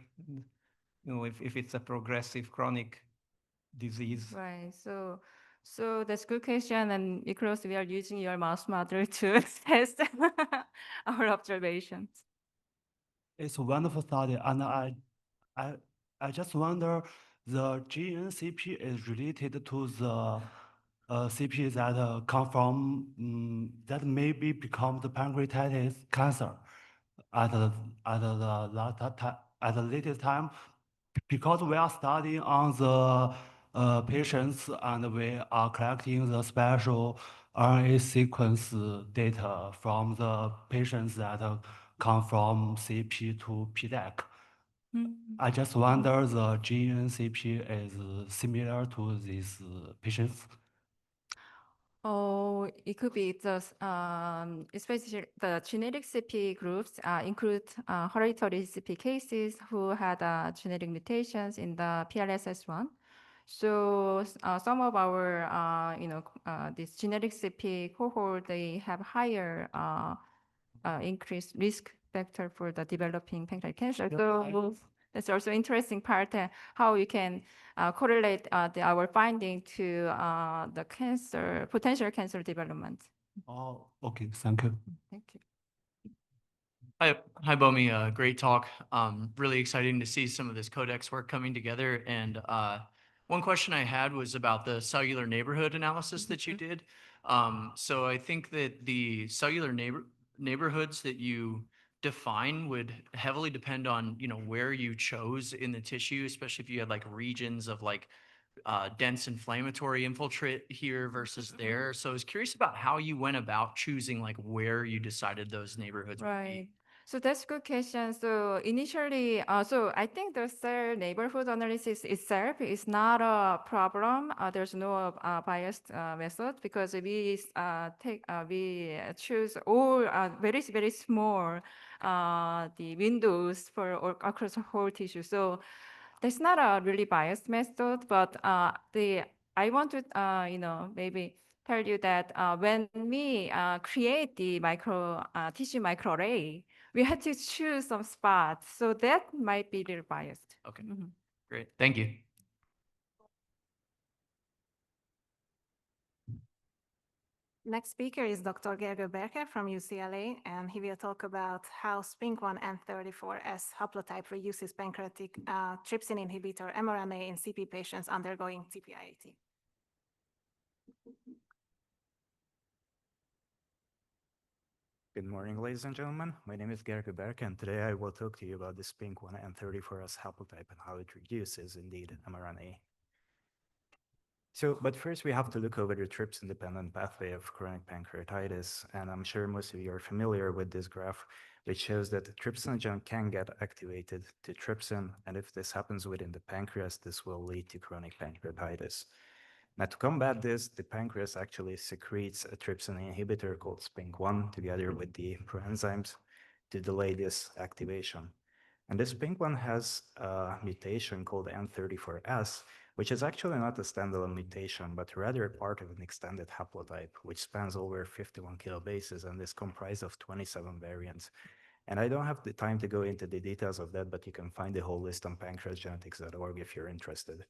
if it's a progressive chronic disease. Right. So that's a good question, and because we are using your mouse model to test our observations. It's a wonderful study, and I just wonder, the GNCP is related to the CP that come from that maybe become the pancreatitis cancer at the latest time, because we are studying on the patients and we are collecting the special RNA sequence data from the patients that come from CP to PDAC. I just wonder the GNCP is similar to these patients. Oh, it could be just especially the genetic CP groups include hereditary CP cases who had genetic mutations in the PLSS1. So some of our this genetic CP cohort, they have higher increased risk factor for the developing pancreatic cancer. So that's also interesting part, how you can correlate our finding to the potential cancer development. Oh, okay, thank you. Thank you. Hi, Bomi. Great talk. Really exciting to see some of this codex work coming together. And one question I had was about the cellular neighborhood analysis that you did. So I think that the cellular neighborhoods that you define would heavily depend on where you chose in the tissue, especially if you had like regions of like dense inflammatory infiltrate here versus there. So I was curious about how you went about choosing like where you decided those neighborhoods would be. Right. So that's a good question. So initially, so I think the cell neighborhood analysis itself is not a problem. There's no biased method because we choose all very very small the windows for across the whole tissue. So that's not a really biased method, but I want to maybe tell you that when we create the tissue microarray, we had to choose some spots. So that might be a little biased. Okay, great. Thank you. Next speaker is Dr. Gergő Berke from UCLA, and he will talk about how SPINK1N34S haplotype reduces pancreatic trypsin inhibitor mRNA in CP patients undergoing TPIAT. Good morning, ladies and gentlemen. My name is Gergő Berke, and today I will talk to you about the SPINK1N34S haplotype and how it reduces indeed mRNA. But first we have to look over the trypsin-dependent pathway of chronic pancreatitis, and I'm sure most of you are familiar with this graph, which shows that trypsinogen can get activated to trypsin, and if this happens within the pancreas, this will lead to chronic pancreatitis. Now, to combat this, the pancreas actually secretes a trypsin inhibitor called SPINK1 together with the proenzymes to delay this activation. And this SPINK1 has a mutation called N34S, which is actually not a standalone mutation, but rather part of an extended haplotype, which spans over 51 kilobases and is comprised of 27 variants. And I don't have the time to go into the details of that, but you can find the whole list on pancreasgenetics.org if you're interested.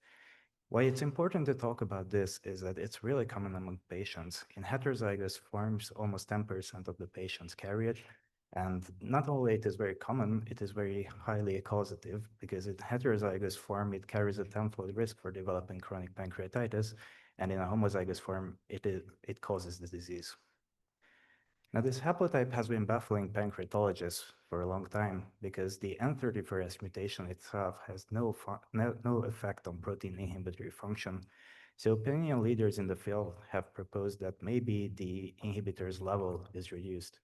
Why it's important to talk about this is that it's really common among patients. In heterozygous forms, almost 10% of the patients carry it. And not only it is very common, it is very highly causative because in heterozygous form, it carries a tenfold risk for developing chronic pancreatitis. And in a homozygous form, it causes the disease. Now, this haplotype has been baffling pancreatologists for a long time because the N34S mutation itself has no effect on protein inhibitory function. So opinion leaders in the field have proposed that maybe the inhibitor's level is reduced.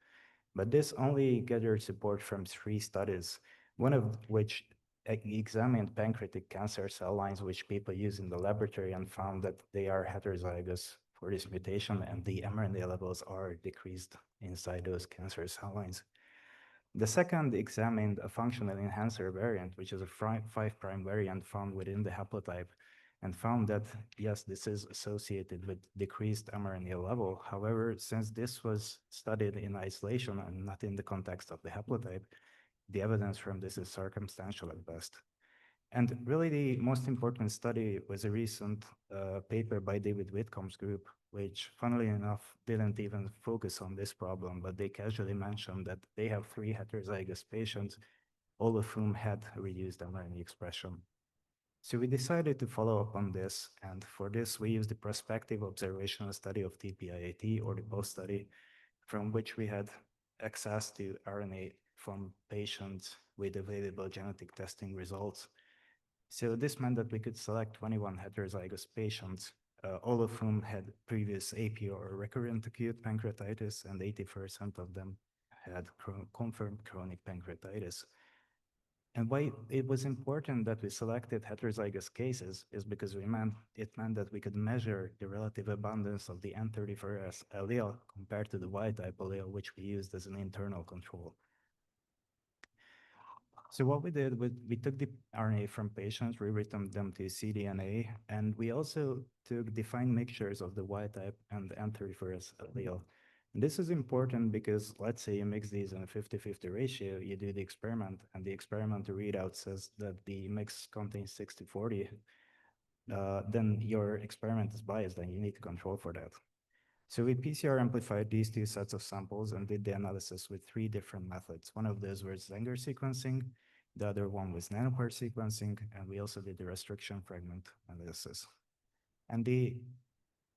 But this only gathered support from 3 studies, one of which examined pancreatic cancer cell lines which people use in the laboratory and found that they are heterozygous for this mutation and the mRNA levels are decreased inside those cancer cell lines. The second examined a functional enhancer variant, which is a 5' variant found within the haplotype, and found that, yes, this is associated with decreased mRNA level. However, since this was studied in isolation and not in the context of the haplotype, the evidence from this is circumstantial at best. And really the most important study was a recent paper by David Whitcomb's group, which funnily enough didn't even focus on this problem, but they casually mentioned that they have 3 heterozygous patients, all of whom had reduced mRNA expression. So we decided to follow up on this, and for this we used the prospective observational study of TPIAT, or the POST study, from which we had access to RNA from patients with available genetic testing results. So this meant that we could select 21 heterozygous patients, all of whom had previous AP or recurrent acute pancreatitis, and 80% of them had confirmed chronic pancreatitis. And why it was important that we selected heterozygous cases is because it meant that we could measure the relative abundance of the N34S allele compared to the wild-type allele, which we used as an internal control. So what we did, we took the RNA from patients, rewritten them to cDNA, and we also took defined mixtures of the wild-type and the N34S allele. And this is important because let's say you mix these in a 50-50 ratio, you do the experiment, and the experimental readout says that the mix contains 60-40, then your experiment is biased and you need to control for that. So we PCR amplified these 2 sets of samples and did the analysis with 3 different methods. One of those was Sanger sequencing, the other one was nanopore sequencing, and we also did the restriction fragment analysis. And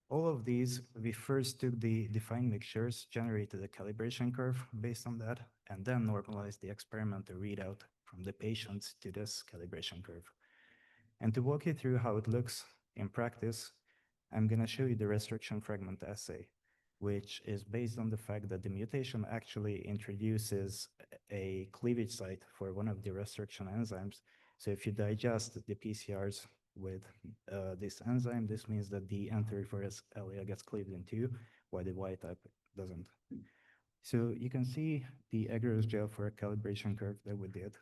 all of these, we first took the defined mixtures, generated a calibration curve based on that, and then normalized the experimental readout from the patients to this calibration curve. And to walk you through how it looks in practice, I'm going to show you the restriction fragment assay. which is based on the fact that the mutation actually introduces a cleavage site for one of the restriction enzymes. So if you digest the PCRs with this enzyme, this means that the N34S allele gets cleaved in two, while the Y type doesn't. So you can see the agarose gel for a calibration curve that we did.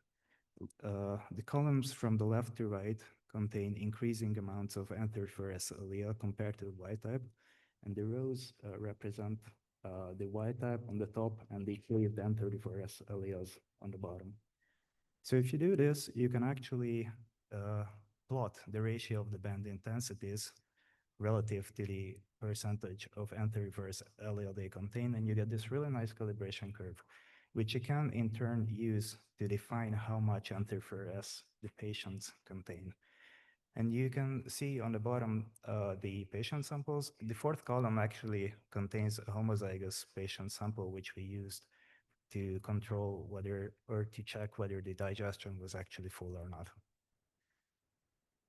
The columns from the left to right contain increasing amounts of N34S allele compared to the Y type, and the rows represent the Y type on the top and the cleaved N34S alleles on the bottom. So if you do this, you can actually plot the ratio of the band intensities relative to the percentage of N34S allele they contain, and you get this really nice calibration curve, which you can in turn use to define how much N34S the patients contain. And you can see on the bottom the patient samples. The fourth column actually contains a homozygous patient sample, which we used to control whether, or to check whether the digestion was actually full or not.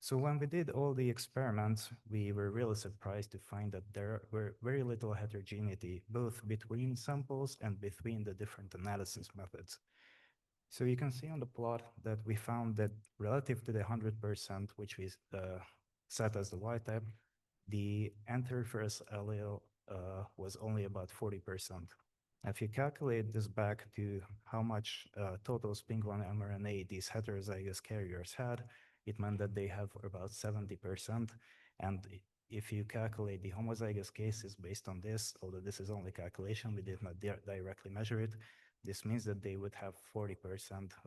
So when we did all the experiments, we were really surprised to find that there were very little heterogeneity, both between samples and between the different analysis methods. So you can see on the plot that we found that relative to the 100%, which we set as the Y type, the N34S allele was only about 40%. If you calculate this back to how much total SPINK1 mRNA these heterozygous carriers had, it meant that they have about 70%. And if you calculate the homozygous cases based on this, although this is only calculation, we did not directly measure it, this means that they would have 40%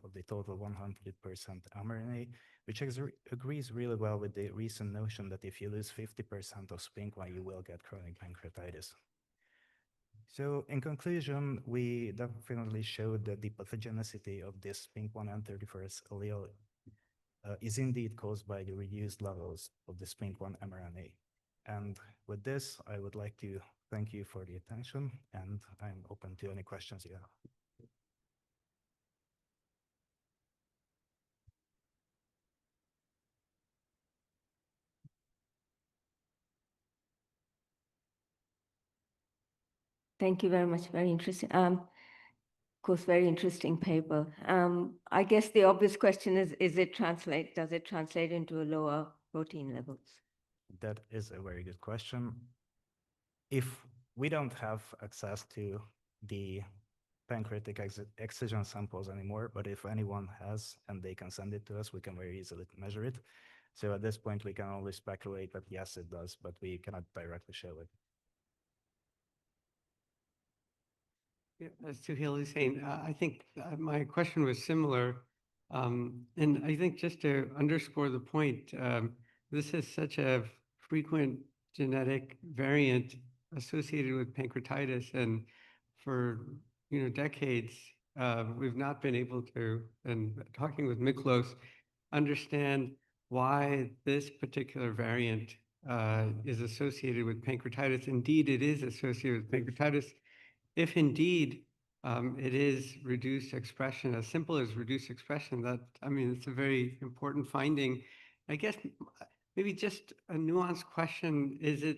of the total 100% mRNA, which agrees really well with the recent notion that if you lose 50% of SPINK1, you will get chronic pancreatitis. So in conclusion, we definitely showed that the pathogenicity of this SPINK1 N34S allele is indeed caused by the reduced levels of the SPINK1 mRNA. And with this, I would like to thank you for the attention, and I'm open to any questions you have. Thank you very much. Very interesting. Of course, very interesting paper. I guess the obvious question is does it translate into lower protein levels? That is a very good question. If we don't have access to the pancreatic excision samples anymore, but if anyone has and they can send it to us, we can very easily measure it. So at this point, we can only speculate that yes, it does, but we cannot directly show it. Yeah, as Suhail is saying, I think my question was similar. And I think just to underscore the point, this is such a frequent genetic variant associated with pancreatitis. And for decades, we've not been able to, and talking with Miklos, understand why this particular variant is associated with pancreatitis. Indeed, it is associated with pancreatitis. If indeed it is reduced expression, as simple as reduced expression, it's a very important finding. I guess maybe just a nuanced question, is it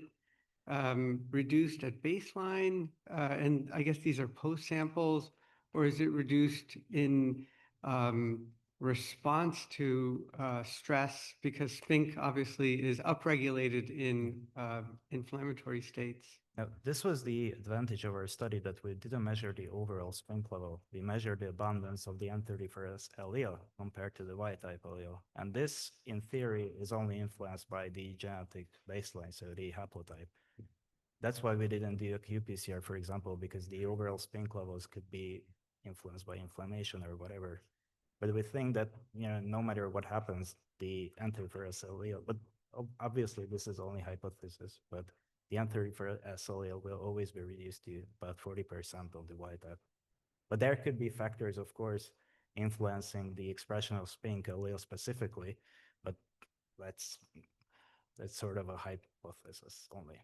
reduced at baseline? And I guess these are post samples, or is it reduced in response to stress? Because SPINK obviously is upregulated in inflammatory states. Now, this was the advantage of our study, that we didn't measure the overall SPINK level. We measured the abundance of the N34S allele compared to the Y-type allele. And this, in theory, is only influenced by the genetic baseline, so the haplotype. That's why we didn't do a qPCR, for example, because the overall SPINK levels could be influenced by inflammation or whatever. But we think that, no matter what happens, the N34S allele, but obviously this is only hypothesis, but the N34S allele will always be reduced to about 40% of the Y-type. But there could be factors, of course, influencing the expression of SPINK allele specifically, but that's sort of a hypothesis only.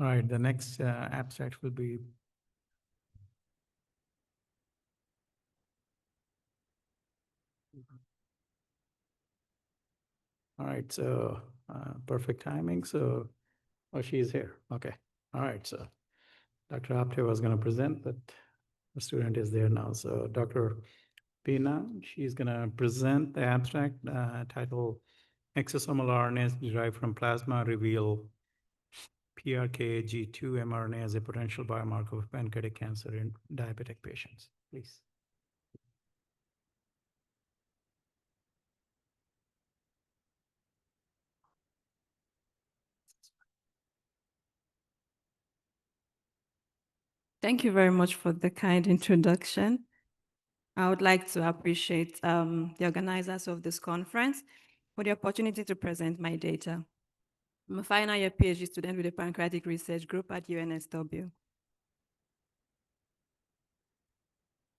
All right, the next abstract will be All right, so perfect timing. So, oh, she's here. Okay. All right, so Dr. Apte was going to present, but the student is there now. So Dr. Pina, she's going to present the abstract titled Exosomal RNAs derived from plasma reveal PRKG2 mRNA as a potential biomarker of pancreatic cancer in diabetic patients. Please. Thank you very much for the kind introduction. I would like to appreciate the organizers of this conference for the opportunity to present my data. I'm a final year PhD student with the Pancreatic Research Group at UNSW.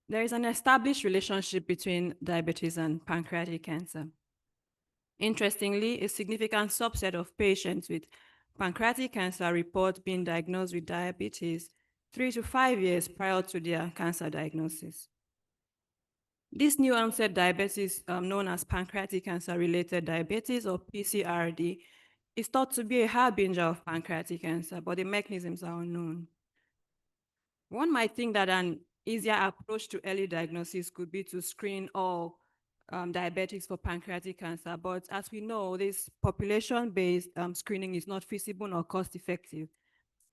There is an established relationship between diabetes and pancreatic cancer. Interestingly, a significant subset of patients with pancreatic cancer report being diagnosed with diabetes 3 to 5 years prior to their cancer diagnosis. This new onset diabetes, known as pancreatic cancer-related diabetes or PCRD, is thought to be a harbinger of pancreatic cancer, but the mechanisms are unknown. One might think that an easier approach to early diagnosis could be to screen all diabetics for pancreatic cancer, but as we know, this population-based screening is not feasible nor cost-effective.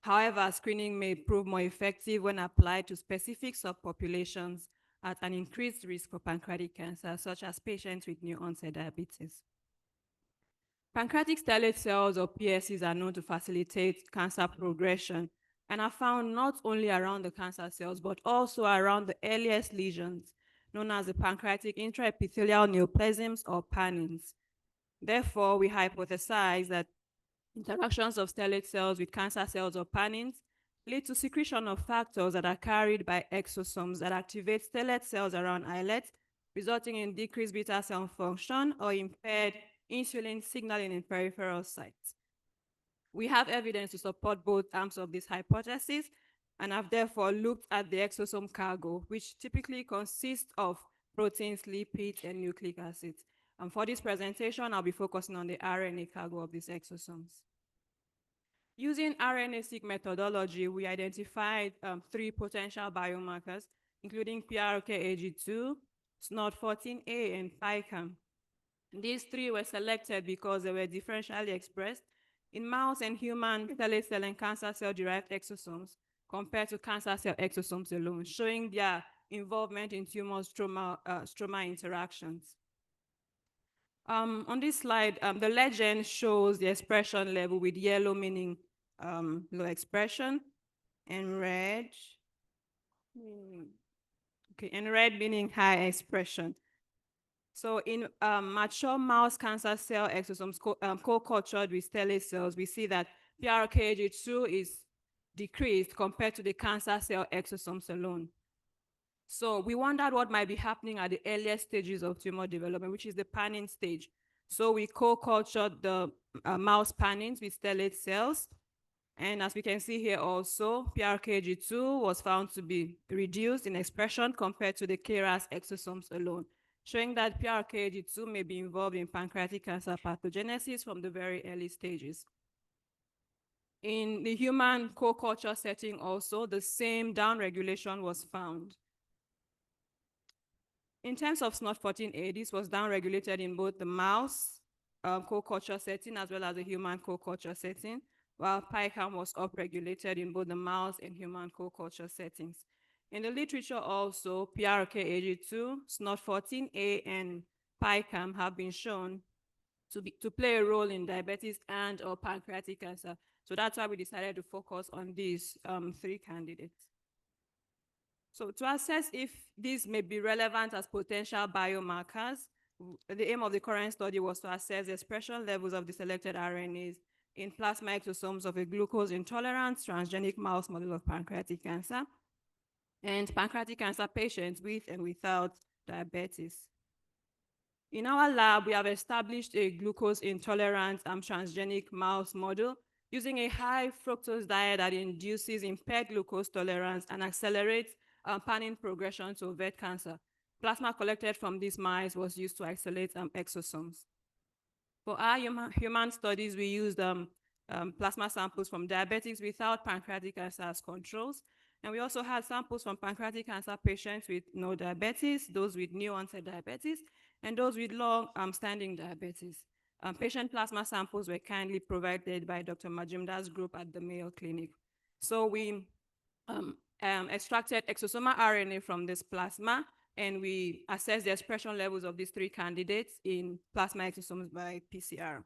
However, screening may prove more effective when applied to specific subpopulations at an increased risk for pancreatic cancer, such as patients with new onset diabetes. Pancreatic stellate cells or PSCs are known to facilitate cancer progression and are found not only around the cancer cells, but also around the earliest lesions, known as the pancreatic intraepithelial neoplasms or PANNs. Therefore, we hypothesize that interactions of stellate cells with cancer cells or PANNs lead to secretion of factors that are carried by exosomes that activate stellate cells around islets, resulting in decreased beta cell function or impaired insulin signaling in peripheral sites. We have evidence to support both arms of this hypothesis and have therefore looked at the exosome cargo, which typically consists of proteins, lipids, and nucleic acids. And for this presentation, I'll be focusing on the RNA cargo of these exosomes. Using RNA-seq methodology, we identified 3 potential biomarkers, including PRKAG2, SNOD14A, and PICAM. These 3 were selected because they were differentially expressed in mouse and human stellate cell and cancer cell-derived exosomes compared to cancer cell exosomes alone, showing their involvement in tumor stroma interactions. On this slide, the legend shows the expression level with yellow meaning low expression and red, and red meaning high expression. So in mature mouse cancer cell exosomes co-cultured with stellate cells, we see that PRKAG2 is decreased compared to the cancer cell exosomes alone. So we wondered what might be happening at the earliest stages of tumor development, which is the panning stage. So we co-cultured the mouse pannings with stellate cells. And as we can see here also, PRKAG2 was found to be reduced in expression compared to the KRAS exosomes alone, showing that PRKAG2 may be involved in pancreatic cancer pathogenesis from the very early stages. In the human co-culture setting also, the same downregulation was found. In terms of SNOD14A, this was downregulated in both the mouse co-culture setting as well as the human co-culture setting, while PICAM was upregulated in both the mouse and human co-culture settings. In the literature also, PRKAG2, SNOD14A, and PICAM have been shown to play a role in diabetes and or pancreatic cancer. So that's why we decided to focus on these 3 candidates. So to assess if these may be relevant as potential biomarkers, the aim of the current study was to assess the expression levels of the selected RNAs in plasma exosomes of a glucose intolerant transgenic mouse model of pancreatic cancer and pancreatic cancer patients with and without diabetes. In our lab, we have established a glucose intolerant transgenic mouse model using a high fructose diet that induces impaired glucose tolerance and accelerates panning progression to ovarian cancer. plasma collected from these mice was used to isolate exosomes. For our human studies, we used plasma samples from diabetics without pancreatic cancer as controls. And we also had samples from pancreatic cancer patients with no diabetes, those with new onset diabetes, and those with long-standing diabetes. Patient plasma samples were kindly provided by Dr. Majumdar's group at the Mayo Clinic. So we extracted exosomal RNA from this plasma, and we assessed the expression levels of these three candidates in plasma exosomes by PCR.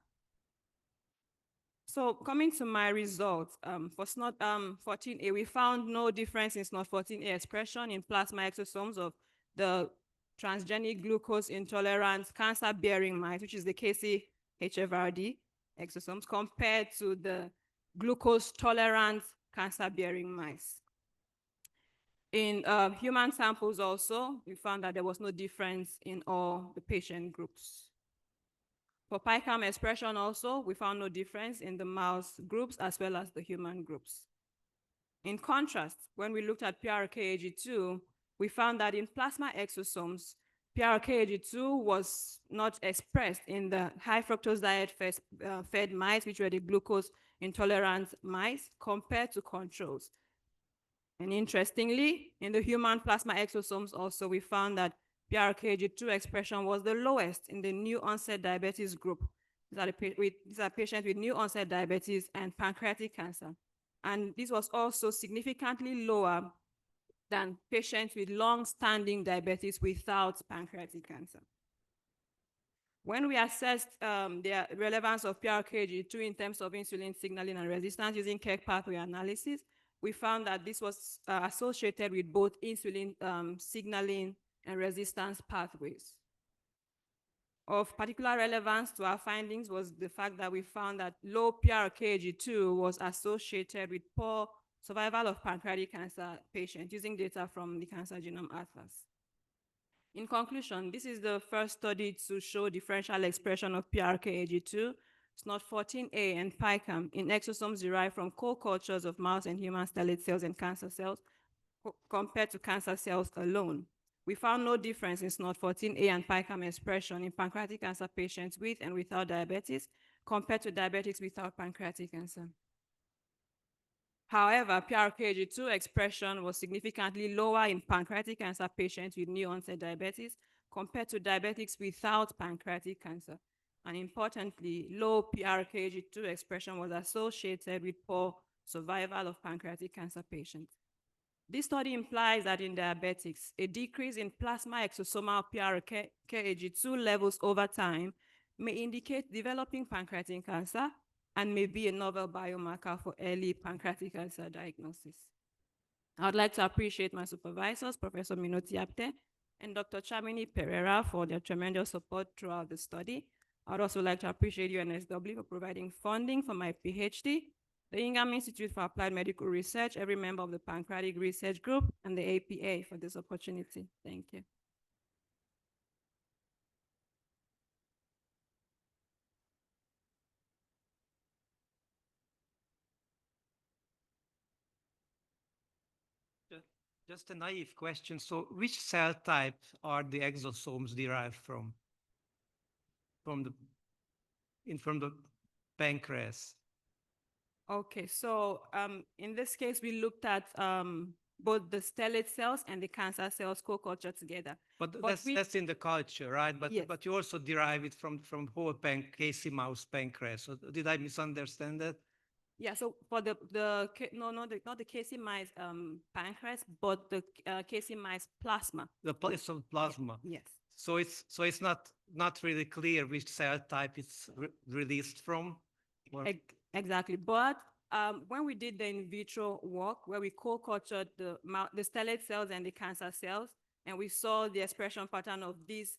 So coming to my results, for SNOT14A, we found no difference in SNOT14A expression in plasma exosomes of the transgenic glucose intolerant cancer-bearing mice, which is the KC-HFRD exosomes, compared to the glucose-tolerant cancer-bearing mice. In human samples also, we found that there was no difference in all the patient groups. For PICAM expression also, we found no difference in the mouse groups as well as the human groups. In contrast, when we looked at PRKAG2, we found that in plasma exosomes, PRKAG2 was not expressed in the high fructose diet fed mice, which were the glucose intolerant mice, compared to controls. And interestingly, in the human plasma exosomes also, we found that PRKAG2 expression was the lowest in the new onset diabetes group. These are patients with new onset diabetes and pancreatic cancer. And this was also significantly lower than patients with long-standing diabetes without pancreatic cancer. When we assessed the relevance of PRKAG2 in terms of insulin signaling and resistance using KEGG pathway analysis, we found that this was associated with both insulin signaling and resistance pathways. Of particular relevance to our findings was the fact that we found that low PRKAG2 was associated with poor survival of pancreatic cancer patients using data from the Cancer Genome Atlas. In conclusion, this is the first study to show differential expression of PRKAG2, SNOT14A, and PICAM in exosomes derived from co-cultures of mouse and human stellate cells and cancer cells compared to cancer cells alone. We found no difference in SNOT14A and PICAM expression in pancreatic cancer patients with and without diabetes compared to diabetics without pancreatic cancer. However, PRKAG2 expression was significantly lower in pancreatic cancer patients with new onset diabetes compared to diabetics without pancreatic cancer. And importantly, low PRKAG2 expression was associated with poor survival of pancreatic cancer patients. This study implies that in diabetics, a decrease in plasma exosomal PRKAG2 levels over time may indicate developing pancreatic cancer and may be a novel biomarker for early pancreatic cancer diagnosis. I would like to appreciate my supervisors, Professor Minoti Apte and Dr. Chamini Pereira, for their tremendous support throughout the study. I would also like to appreciate UNSW for providing funding for my PhD, the Ingham Institute for Applied Medical Research, every member of the Pancreatic Research Group, and the APA for this opportunity. Thank you. Just a naive question. So which cell type are the exosomes derived from? From the pancreas? Okay, so in this case, we looked at both the stellate cells and the cancer cells co-cultured together. But that's in the culture, right? But Yes. but you also derive it from whole KC mouse pancreas. So did I misunderstand that? Yeah, so for not the KC mice pancreas, but the KC mice plasma. The plasma. Yes. So it's not really clear which cell type it's released from. Or- Exactly, but when we did the in vitro work where we co-cultured the stellate cells and the cancer cells, and we saw the expression pattern of these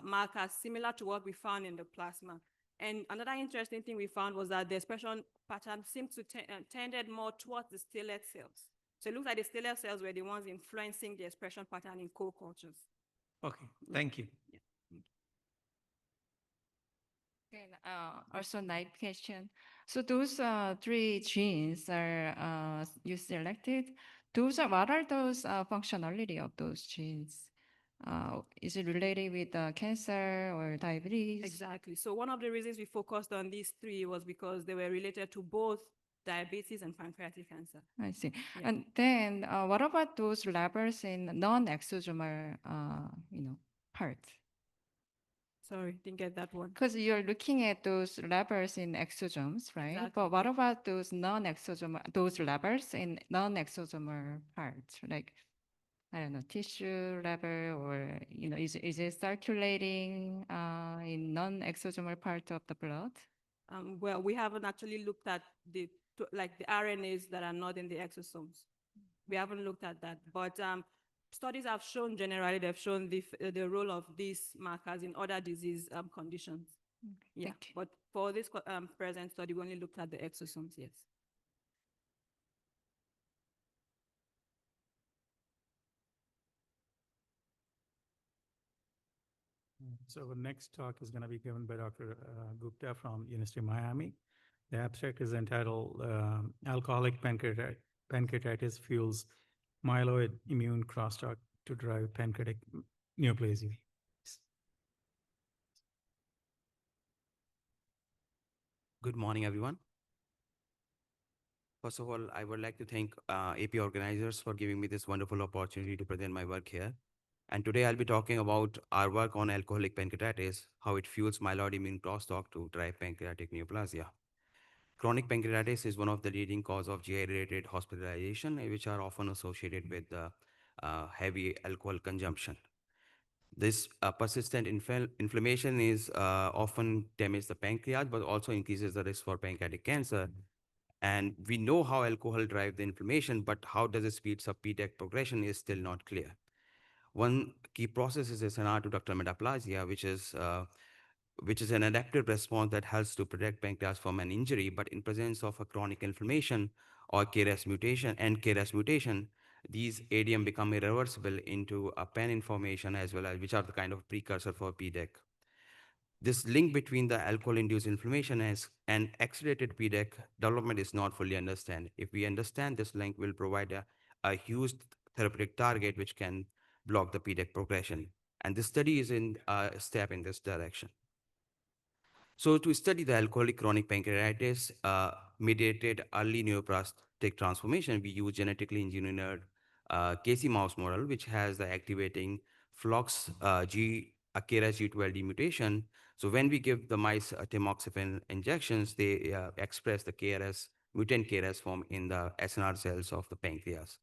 markers similar to what we found in the plasma. And another interesting thing we found was that the expression pattern seemed to tended more towards the stellate cells. So it looks like the stellate cells were the ones influencing the expression pattern in co-cultures. Okay, thank you. Yeah. Okay, also nice question. So those three genes are you selected. What are those functionality of those genes? Is it related with cancer or diabetes? Exactly. So one of the reasons we focused on these three was because they were related to both diabetes and pancreatic cancer. I see. Yeah. And then what about those levels in non-exosomal, parts? Sorry, didn't get that one. Because you're looking at those levels in exosomes, right? Exactly. But what about those those levels in non-exosomal parts, like, I don't know, tissue level, or, is it circulating in non-exosomal part of the blood? Well, we haven't actually looked at the RNAs that are not in the exosomes. We haven't looked at that, but studies have shown generally they've shown the role of these markers in other disease conditions. Yeah, but for this present study, we only looked at the exosomes. Yes. So our next talk is going to be given by Dr. Gupta from University of Miami. The abstract is entitled Alcoholic Pancreatitis Fuels Myeloid Immune Crosstalk to Drive Pancreatic Neoplasia. Good morning, everyone. First of all, I would like to thank AP organizers for giving me this wonderful opportunity to present my work here. And today I'll be talking about our work on alcoholic pancreatitis, how it fuels myeloid immune crosstalk to drive pancreatic neoplasia. Chronic pancreatitis is one of the leading cause of GI-related hospitalization, which are often associated with heavy alcohol consumption. This persistent inflammation is often damages the pancreas, but also increases the risk for pancreatic cancer. And we know how alcohol drives the inflammation, but how does it speed up PDAC progression is still not clear. One key process is SNR2 metaplasia, which is an adaptive response that helps to protect pancreas from an injury, but in presence of a chronic inflammation or KRAS mutation, these ADM become irreversible into a PAN information as well as which are the kind of precursor for PDAC. This link between the alcohol-induced inflammation and accelerated PDAC development is not fully understood. If we understand this link, will provide a huge therapeutic target which can block the PDAC progression. And this study is in a step in this direction. So to study the alcoholic chronic pancreatitis mediated early neoplastic transformation, we use genetically engineered KC mouse model, which has the activating FLOX KRAS G12D mutation. So when we give the mice tamoxifen injections, they express the mutant KRAS form in the SNR cells of the pancreas.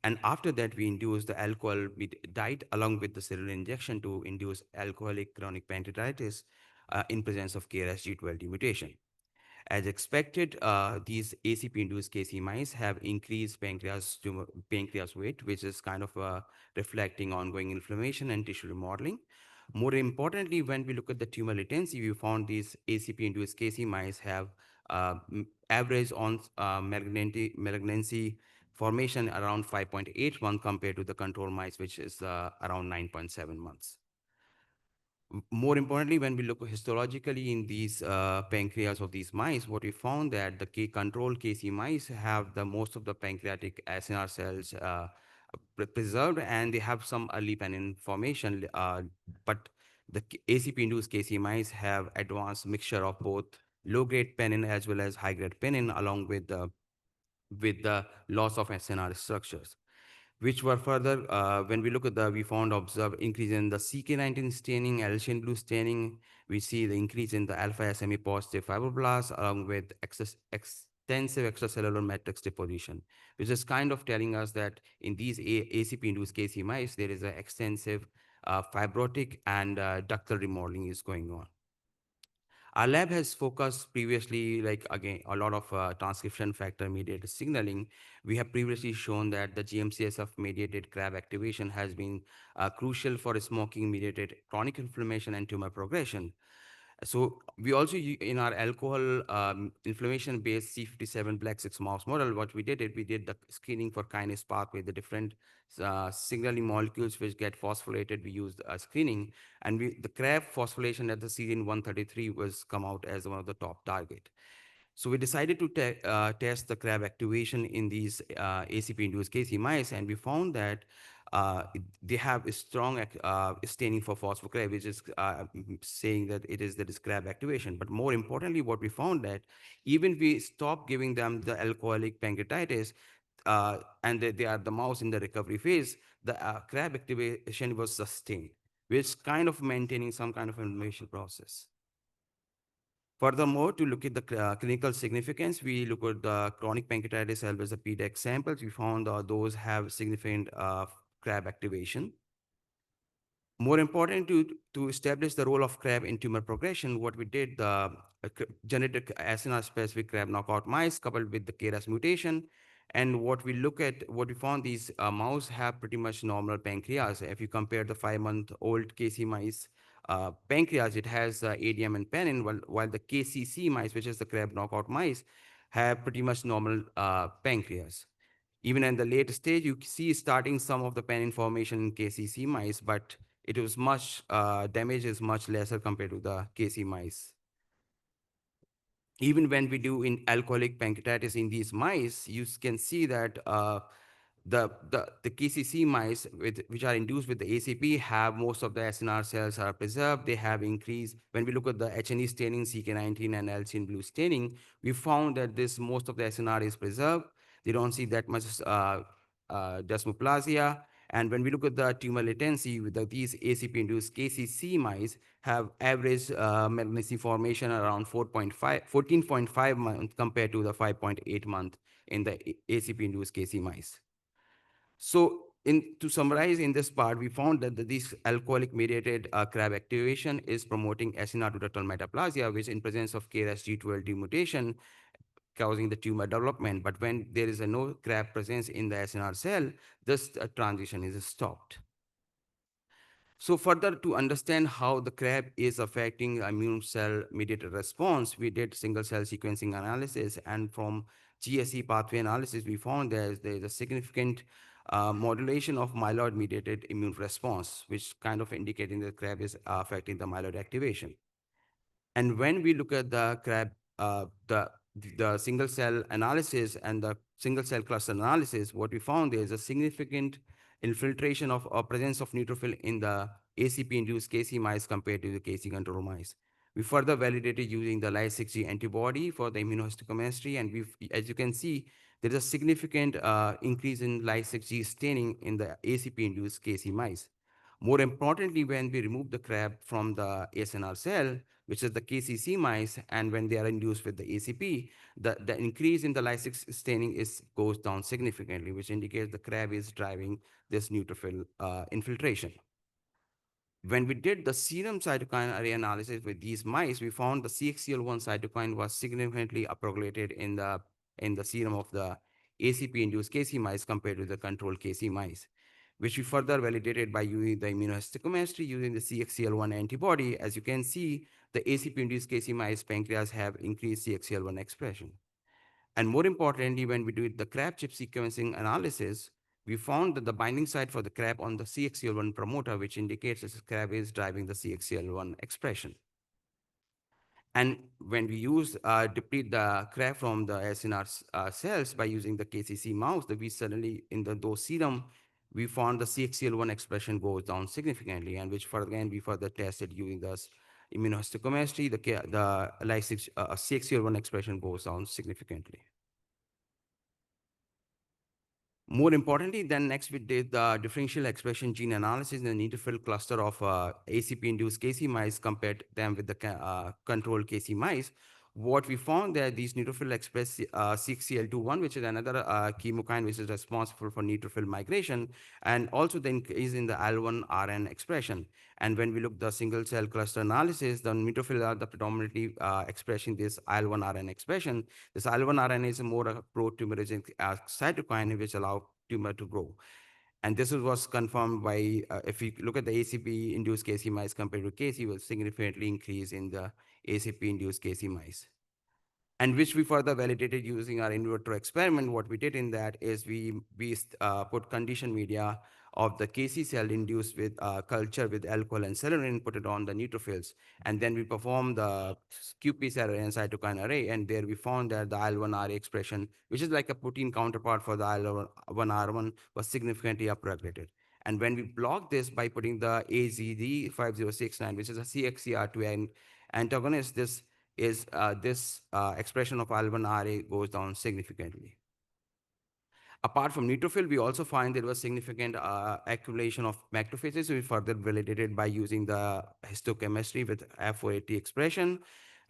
And after that, we induce the alcohol diet along with the cellular injection to induce alcoholic chronic pancreatitis in presence of KRAS G12D mutation. As expected, these ACP-induced KC mice have increased pancreas weight, which is kind of reflecting ongoing inflammation and tissue remodeling. More importantly, when we look at the tumor latency, we found these ACP-induced KC mice have average on malignancy formation around 5.81 compared to the control mice, which is around 9.7 months. More importantly, when we look histologically in these pancreas of these mice, what we found that the control KC mice have the most of the pancreatic SNR cells preserved, and they have some early penin formation, but the ACP-induced KC mice have advanced mixture of both low-grade penin as well as high-grade penin, along with the loss of SNR structures, which were further, when we look at we found observed increase in the CK19 staining, Alcian blue staining. We see the increase in the alpha SMA positive fibroblasts along with extensive extracellular matrix deposition, which is kind of telling us that in these ACP-induced KC mice, there is an extensive fibrotic and ductal remodeling is going on. Our lab has focused previously, again, a lot of transcription factor mediated signaling. We have previously shown that the GM-CSF mediated CRAB activation has been crucial for smoking mediated chronic inflammation and tumor progression. So we also, in our alcohol inflammation-based C57 Black 6 mouse model, what we did the screening for kinase pathway, the different signaling molecules which get phosphorylated. We used screening, and the CRAB phosphorylation at the serine-133 was come out as one of the top target. So we decided to test the CRAB activation in these ACP-induced KC mice, and we found that they have a strong staining for phosphocrab, which is saying that it is the crab activation. But more importantly, what we found that even we stop giving them the alcoholic pancreatitis, and they are the mouse in the recovery phase, the crab activation was sustained, which kind of maintaining some kind of inflammation process. Furthermore, to look at the clinical significance, we look at the chronic pancreatitis as well as the PDEX samples. We found those have significant crab activation. More important to establish the role of crab in tumor progression, what we did, the genetic SNR-specific crab knockout mice coupled with the KRAS mutation. And what we found, these mouse have pretty much normal pancreas. If you compare the 5-month-old KC mice pancreas, it has ADM and penin, while the KCC mice, which is the crab knockout mice, have pretty much normal pancreas. Even in the late stage, you see starting some of the penin formation in KCC mice, but it was damage is much lesser compared to the KC mice. Even when we do in alcoholic pancreatitis in these mice, you can see that the KCC mice which are induced with the ACP have most of the SNR cells are preserved. They have increased. When we look at the H&E staining, CK19 and Alcine blue staining, we found that most of the SNR is preserved. They don't see that much desmoplasia. And when we look at the tumor latency, these ACP-induced KCC mice have average malignancy formation around 14.5 months compared to the 5.8 month in the ACP-induced KC mice. So to summarize in this part, we found that this alcoholic-mediated crab activation is promoting SNR to ductal metaplasia, which in presence of KRAS G12D mutation causing the tumor development. But when there is no crab presence in the SNR cell, this transition is stopped. So further to understand how the crab is affecting immune cell mediated response, we did single cell sequencing analysis, and from GSE pathway analysis, we found there is a significant modulation of myeloid mediated immune response, which kind of indicating that crab is affecting the myeloid activation. And when we look at the crab, the single cell analysis and the single cell cluster analysis, what we found there is a significant infiltration of presence of neutrophil in the ACP-induced KC mice compared to the KC control mice. We further validated using the Ly6G antibody for the immunohistochemistry, and as you can see, there is a significant increase in Ly6G staining in the ACP-induced KC mice. More importantly, when we remove the crab from the SNR cell, which is the KCC mice, and when they are induced with the ACP, the increase in the Ly6 staining goes down significantly, which indicates the crab is driving this neutrophil infiltration. When we did the serum cytokine array analysis with these mice, we found the CXCL1 cytokine was significantly upregulated in the serum of the ACP-induced KC mice compared to the control KC mice, which we further validated by using the immunohistochemistry using the CXCL1 antibody. As you can see, the ACP-induced KC mice pancreas have increased CXCL1 expression. And more importantly, when we did the crab chip sequencing analysis, we found that the binding site for the crab on the CXCL1 promoter, which indicates that the crab is driving the CXCL1 expression. And when we deplete the crab from the SNR cells by using the KCC mouse, we suddenly, in those serum, we found the CXCL1 expression goes down significantly, and which we further tested using this immunohistochemistry, the CXCL1 expression goes down significantly. More importantly, then next we did the differential expression gene analysis in the neutrophil cluster of ACP-induced KC mice, compared them with the control KC mice. What we found that these neutrophil express CXCL21, which is another chemokine which is responsible for neutrophil migration, and also the increase in the IL-1RN expression. And when we look the single cell cluster analysis, the neutrophil are predominantly expressing this IL-1RN expression. This IL-1RN is a more pro-tumorigenic cytokine which allow tumor to grow. And this was confirmed by, if you look at the ACP-induced KC mice compared to KC, was significantly increased in the ACP-induced KC mice. And which we further validated using our in vitro experiment. What we did in that is we put conditioned media of the KC cell induced with culture with alcohol and celerin, put it on the neutrophils. And then we performed the qPCR and cytokine array. And there we found that the IL-1RA expression, which is like a protein counterpart for the IL-1R1, was significantly upregulated. And when we block this by putting the AZD5069, which is a CXCR2 antagonist, this expression of IL-1RA goes down significantly. Apart from neutrophil, we also find there was significant accumulation of macrophages. We further validated by using the histochemistry with F480 expression.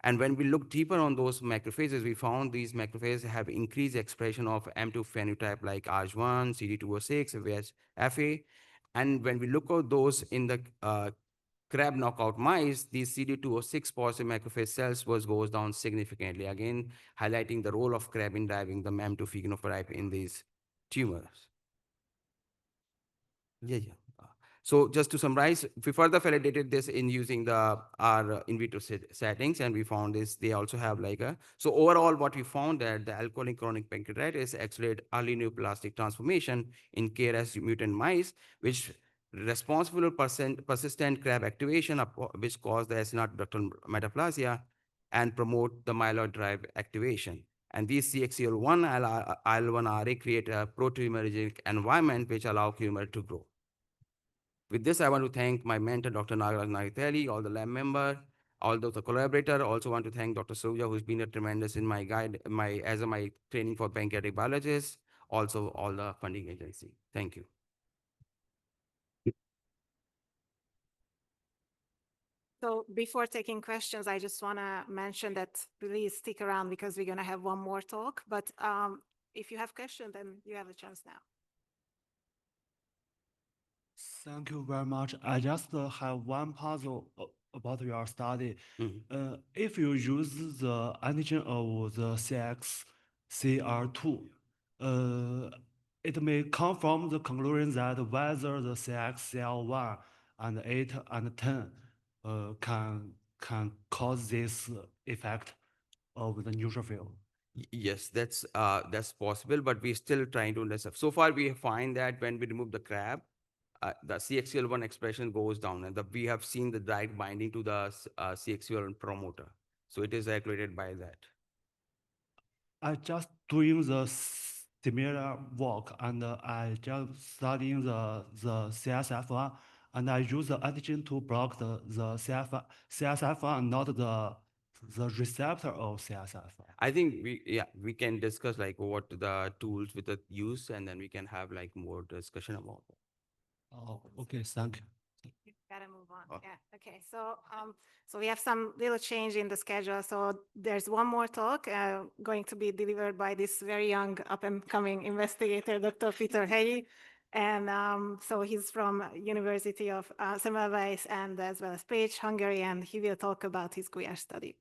And when we look deeper on those macrophages, we found these macrophages have increased expression of M2 phenotype like Arg1, CD206, FA. And when we look at those in the CRAB knockout mice, these CD206 positive macrophage cells goes down significantly, again, highlighting the role of CRAB in driving the M2 phenotype in these tumors. So just to summarize, we further validated this in using our in vitro settings, and we found this, they also have so overall what we found that the alcoholic chronic pancreatitis accelerate early neoplastic transformation in KRAS mutant mice, which responsible persistent CRAB activation, which cause the acinar ductal metaplasia and promote the myeloid-derived activation. And these CXCL1 IL-1RA create a pro-tumorigenic environment which allow tumor to grow. With this, I want to thank my mentor, Dr. Nagaraj Nageteli, all the lab member, all the collaborator. Also want to thank Dr. Surya, who's been a tremendous in my guide, my training for pancreatic biologists, also all the funding agency. Thank you. So before taking questions, I just want to mention that please stick around because we're going to have one more talk. But if you have questions, then you have a chance now. Thank you very much. I just have one puzzle about your study. If you use the antigen of the CXCR2, it may come from the conclusion that whether the CXCL1 and 8 and 10 can cause this effect of the neutrophil. Yes, that's possible, but we're still trying to understand. So far, we find that when we remove the CRAB, the CXCL1 expression goes down, and we have seen the direct binding to the CXCL1 promoter. So it is regulated by that. I just doing the similar work, and I just studying the CSF1, and I use the antigen to block the CSF1 and not the receptor of CSF1. I think we can discuss what the tools with the use, and then we can have more discussion about it. Oh, okay, thank you. You gotta move on. Yeah. Okay. So we have some little change in the schedule. So there's one more talk going to be delivered by this very young up and coming investigator, Dr. Peter Hegyi. And so he's from University of Semmelweis and as well as Pécs, Hungary, and he will talk about his Gulyás study.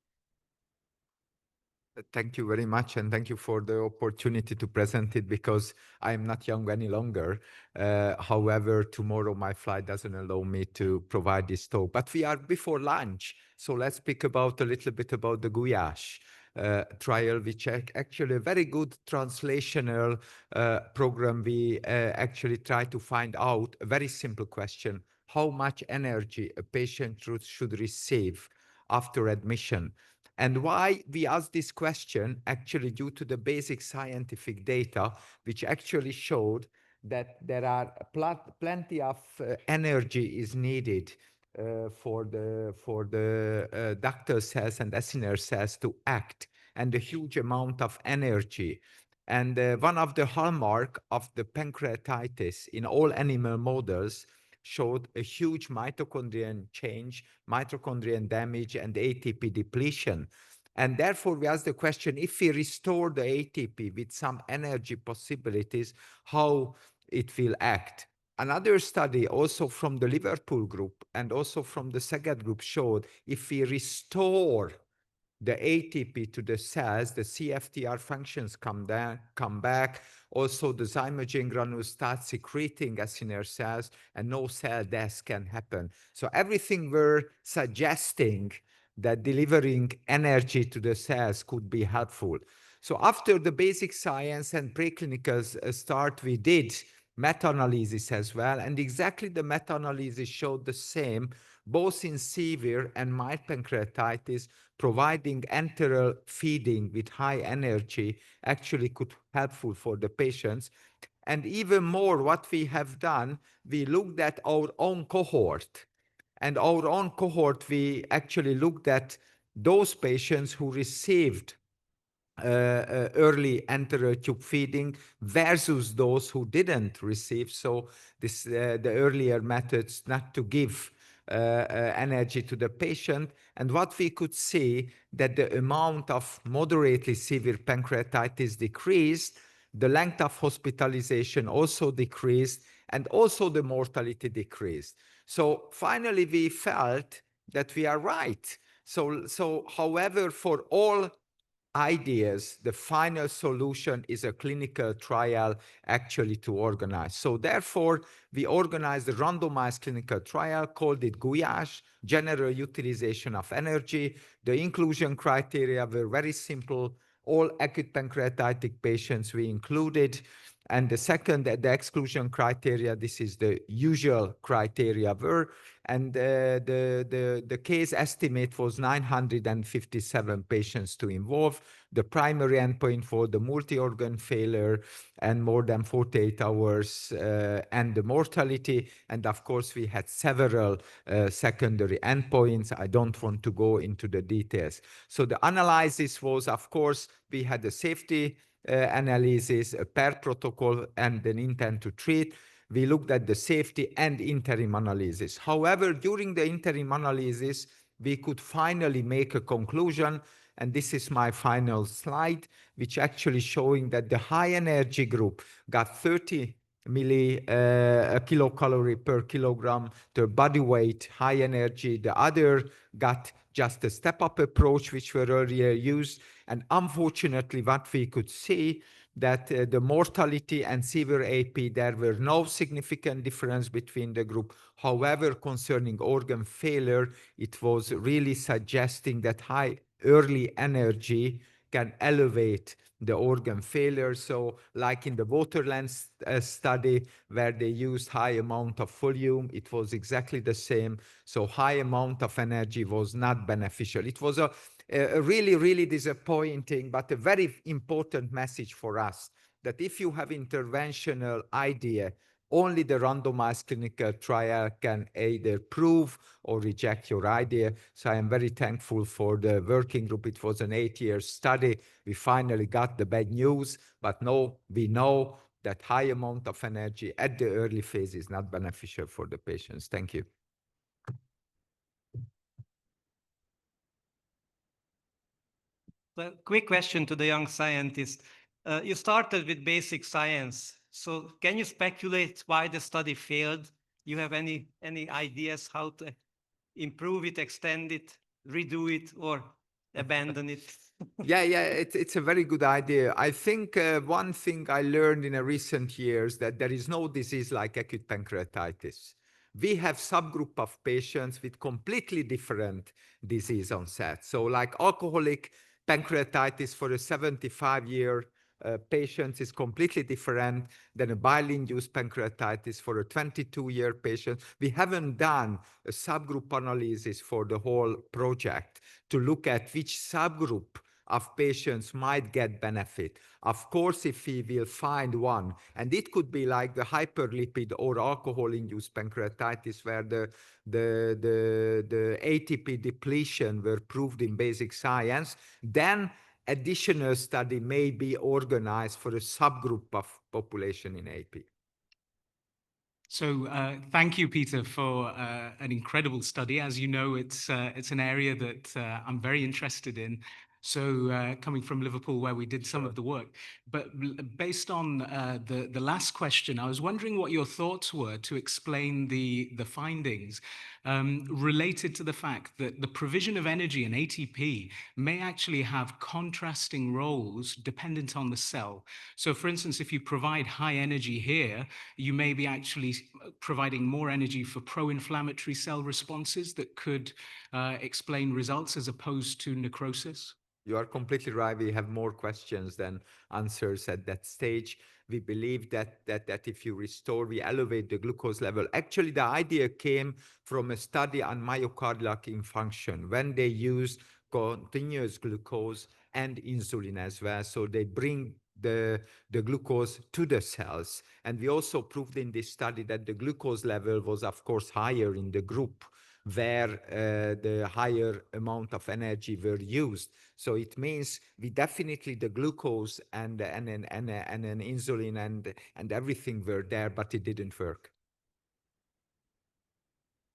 Thank you very much, and thank you for the opportunity to present it because I'm not young any longer. However, tomorrow my flight doesn't allow me to provide this talk, but we are before lunch. So let's speak about a little bit about the Gulyás trial, which actually a very good translational program. We actually try to find out a very simple question: how much energy a patient should receive after admission? And why we ask this question, actually due to the basic scientific data, which actually showed that there are plenty of energy is needed for the ductal cells and acinar cells to act, and a huge amount of energy. And one of the hallmark of the pancreatitis in all animal models showed a huge mitochondrial change, mitochondrial damage, and ATP depletion. And therefore, we ask the question, if we restore the ATP with some energy possibilities, how it will act. Another study also from the Liverpool group and also from the Szeged group showed if we restore the ATP to the cells, the CFTR functions come back. Also, the zymogen granules start secreting acinar cells, and no cell death can happen. So everything we're suggesting that delivering energy to the cells could be helpful. So after the basic science and preclinical start, we did meta-analysis as well, and exactly the meta-analysis showed the same, both in severe and mild pancreatitis, providing enteral feeding with high energy actually could be helpful for the patients. And even more, what we have done, we looked at our own cohort. And our own cohort, we actually looked at those patients who received early enteral tube feeding versus those who didn't receive. So this the earlier methods not to give energy to the patient. And what we could see that the amount of moderately severe pancreatitis decreased, the length of hospitalization also decreased, and also the mortality decreased. So finally, we felt that we are right. So however, for all ideas, the final solution is a clinical trial actually to organize. So therefore, we organized a randomized clinical trial, called it GUIASE, General Utilization of Energy. The inclusion criteria were very simple. All acute pancreatitic patients we included. And the second, the exclusion criteria, this is the usual criteria were, and the case estimate was 957 patients to involve. The primary endpoint for the multi-organ failure and more than 48 hours and the mortality. And of course, we had several secondary endpoints. I don't want to go into the details. So the analysis was, of course, we had a safety analysis, a pair protocol, and an intent to treat. We looked at the safety and interim analysis. However, during the interim analysis, we could finally make a conclusion, and this is my final slide, which actually showing that the high energy group got 30 kilocalorie per kilogram, the body weight, high energy. The other got just a step-up approach, which were earlier used. And unfortunately, what we could see that the mortality and severe AP, there were no significant difference between the group. However, concerning organ failure, it was really suggesting that high early energy can elevate the organ failure. So like in the Waterland study where they used high amount of volume, it was exactly the same. So high amount of energy was not beneficial. It was a really, really disappointing, but a very important message for us that if you have interventional idea, only the randomized clinical trial can either prove or reject your idea. So I am very thankful for the working group. It was an 8-year study. We finally got the bad news, but we know that high amount of energy at the early phase is not beneficial for the patients. Thank you. Well, quick question to the young scientist. You started with basic science. So can you speculate why the study failed? You have any ideas how to improve it, extend it, redo it, or abandon it? Yeah, it's a very good idea. I think one thing I learned in recent years that there is no disease like acute pancreatitis. We have subgroup of patients with completely different disease onset. So like alcoholic pancreatitis for a 75-year patient is completely different than a bile-induced pancreatitis for a 22-year patient. We haven't done a subgroup analysis for the whole project to look at which subgroup of patients might get benefit. Of course, if we will find one, and it could be like the hyperlipid or alcohol-induced pancreatitis where the ATP depletion were proved in basic science, then additional study may be organized for a subgroup of population in AP. So thank you, Peter, for an incredible study. As you know, it's an area that I'm very interested in. So coming from Liverpool, where we did some of the work, but based on the last question, I was wondering what your thoughts were to explain the findings related to the fact that the provision of energy and ATP may actually have contrasting roles dependent on the cell. So for instance, if you provide high energy here, you may be actually providing more energy for pro-inflammatory cell responses that could explain results as opposed to necrosis. You are completely right. We have more questions than answers at that stage. We believe that if you restore, we elevate the glucose level. Actually, the idea came from a study on myocardial infarction when they use continuous glucose and insulin as well. So they bring the glucose to the cells. And we also proved in this study that the glucose level was, of course, higher in the group where the higher amount of energy were used. So it means we definitely the glucose and an insulin and everything were there, but it didn't work.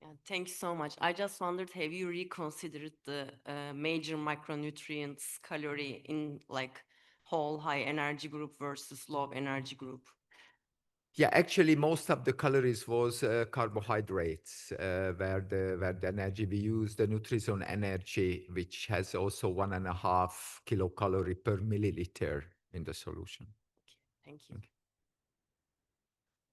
Yeah, thanks so much. I just wondered, have you reconsidered the major micronutrients calorie in like whole high energy group versus low energy group? Yeah, actually, most of the calories was carbohydrates, where the energy we use the Nutrizone Energy, which has also 1.5 kilocalorie per milliliter in the solution. Thank you.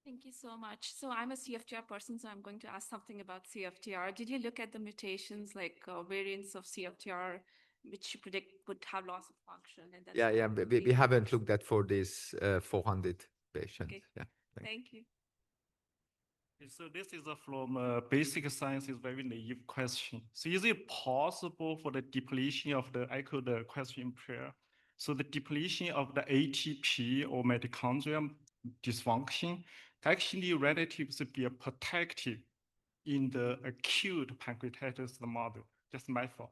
Thank you so much. So I'm a CFTR person, so I'm going to ask something about CFTR. Did you look at the mutations like variants of CFTR, which you predict would have loss of function? And then Yeah, we haven't looked at for these 400 patients. Okay. Yeah. Thank you. So this is from basic science is very naive question. So is it possible for the depletion of the, I echo the question prayer. So the depletion of the ATP or mitochondrial dysfunction actually relatively be protective in the acute pancreatitis model. Just my thought.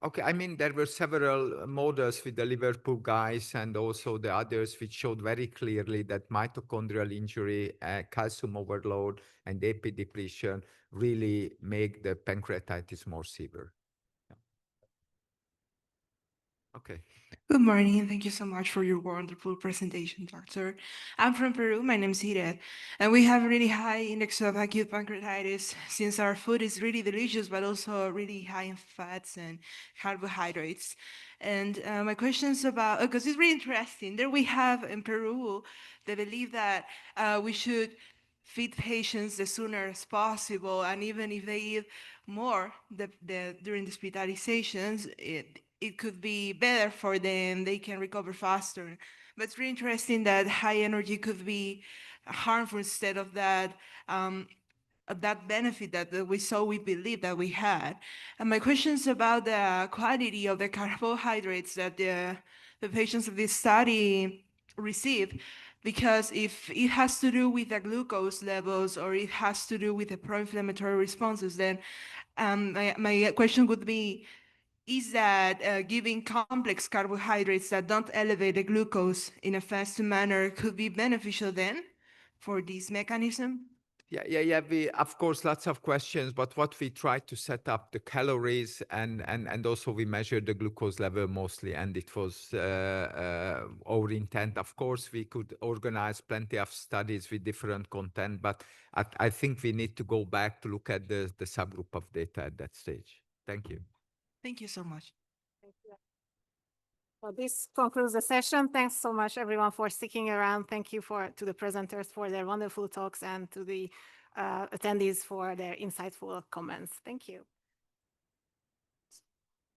Okay, I mean, there were several models with the Liverpool guys and also the others which showed very clearly that mitochondrial injury, calcium overload, and AP depletion really make the pancreatitis more severe. Yeah. Okay. Good morning, and thank you so much for your wonderful presentation, Doctor. I'm from Peru. My name is Hiret, and we have a really high index of acute pancreatitis since our food is really delicious, but also really high in fats and carbohydrates. And my question is about, because it's really interesting, there we have in Peru, they believe that we should feed patients as sooner as possible, and even if they eat more during the hospitalizations, it could be better for them, they can recover faster. But it's really interesting that high energy could be harmful instead of that benefit that we believe that we had. And my question is about the quality of the carbohydrates that the patients of this study receive, because if it has to do with the glucose levels or it has to do with the pro-inflammatory responses, then my question would be, is that giving complex carbohydrates that don't elevate the glucose in a fast manner could be beneficial then for this mechanism? Yeah. We, of course, lots of questions, but what we tried to set up the calories and also we measured the glucose level mostly, and it was our intent. Of course, we could organize plenty of studies with different content, but I think we need to go back to look at the subgroup of data at that stage. Thank you. Thank you so much. Thank you. So this concludes the session. Thanks so much, everyone, for sticking around. Thank you to the presenters for their wonderful talks and to the attendees for their insightful comments. Thank you.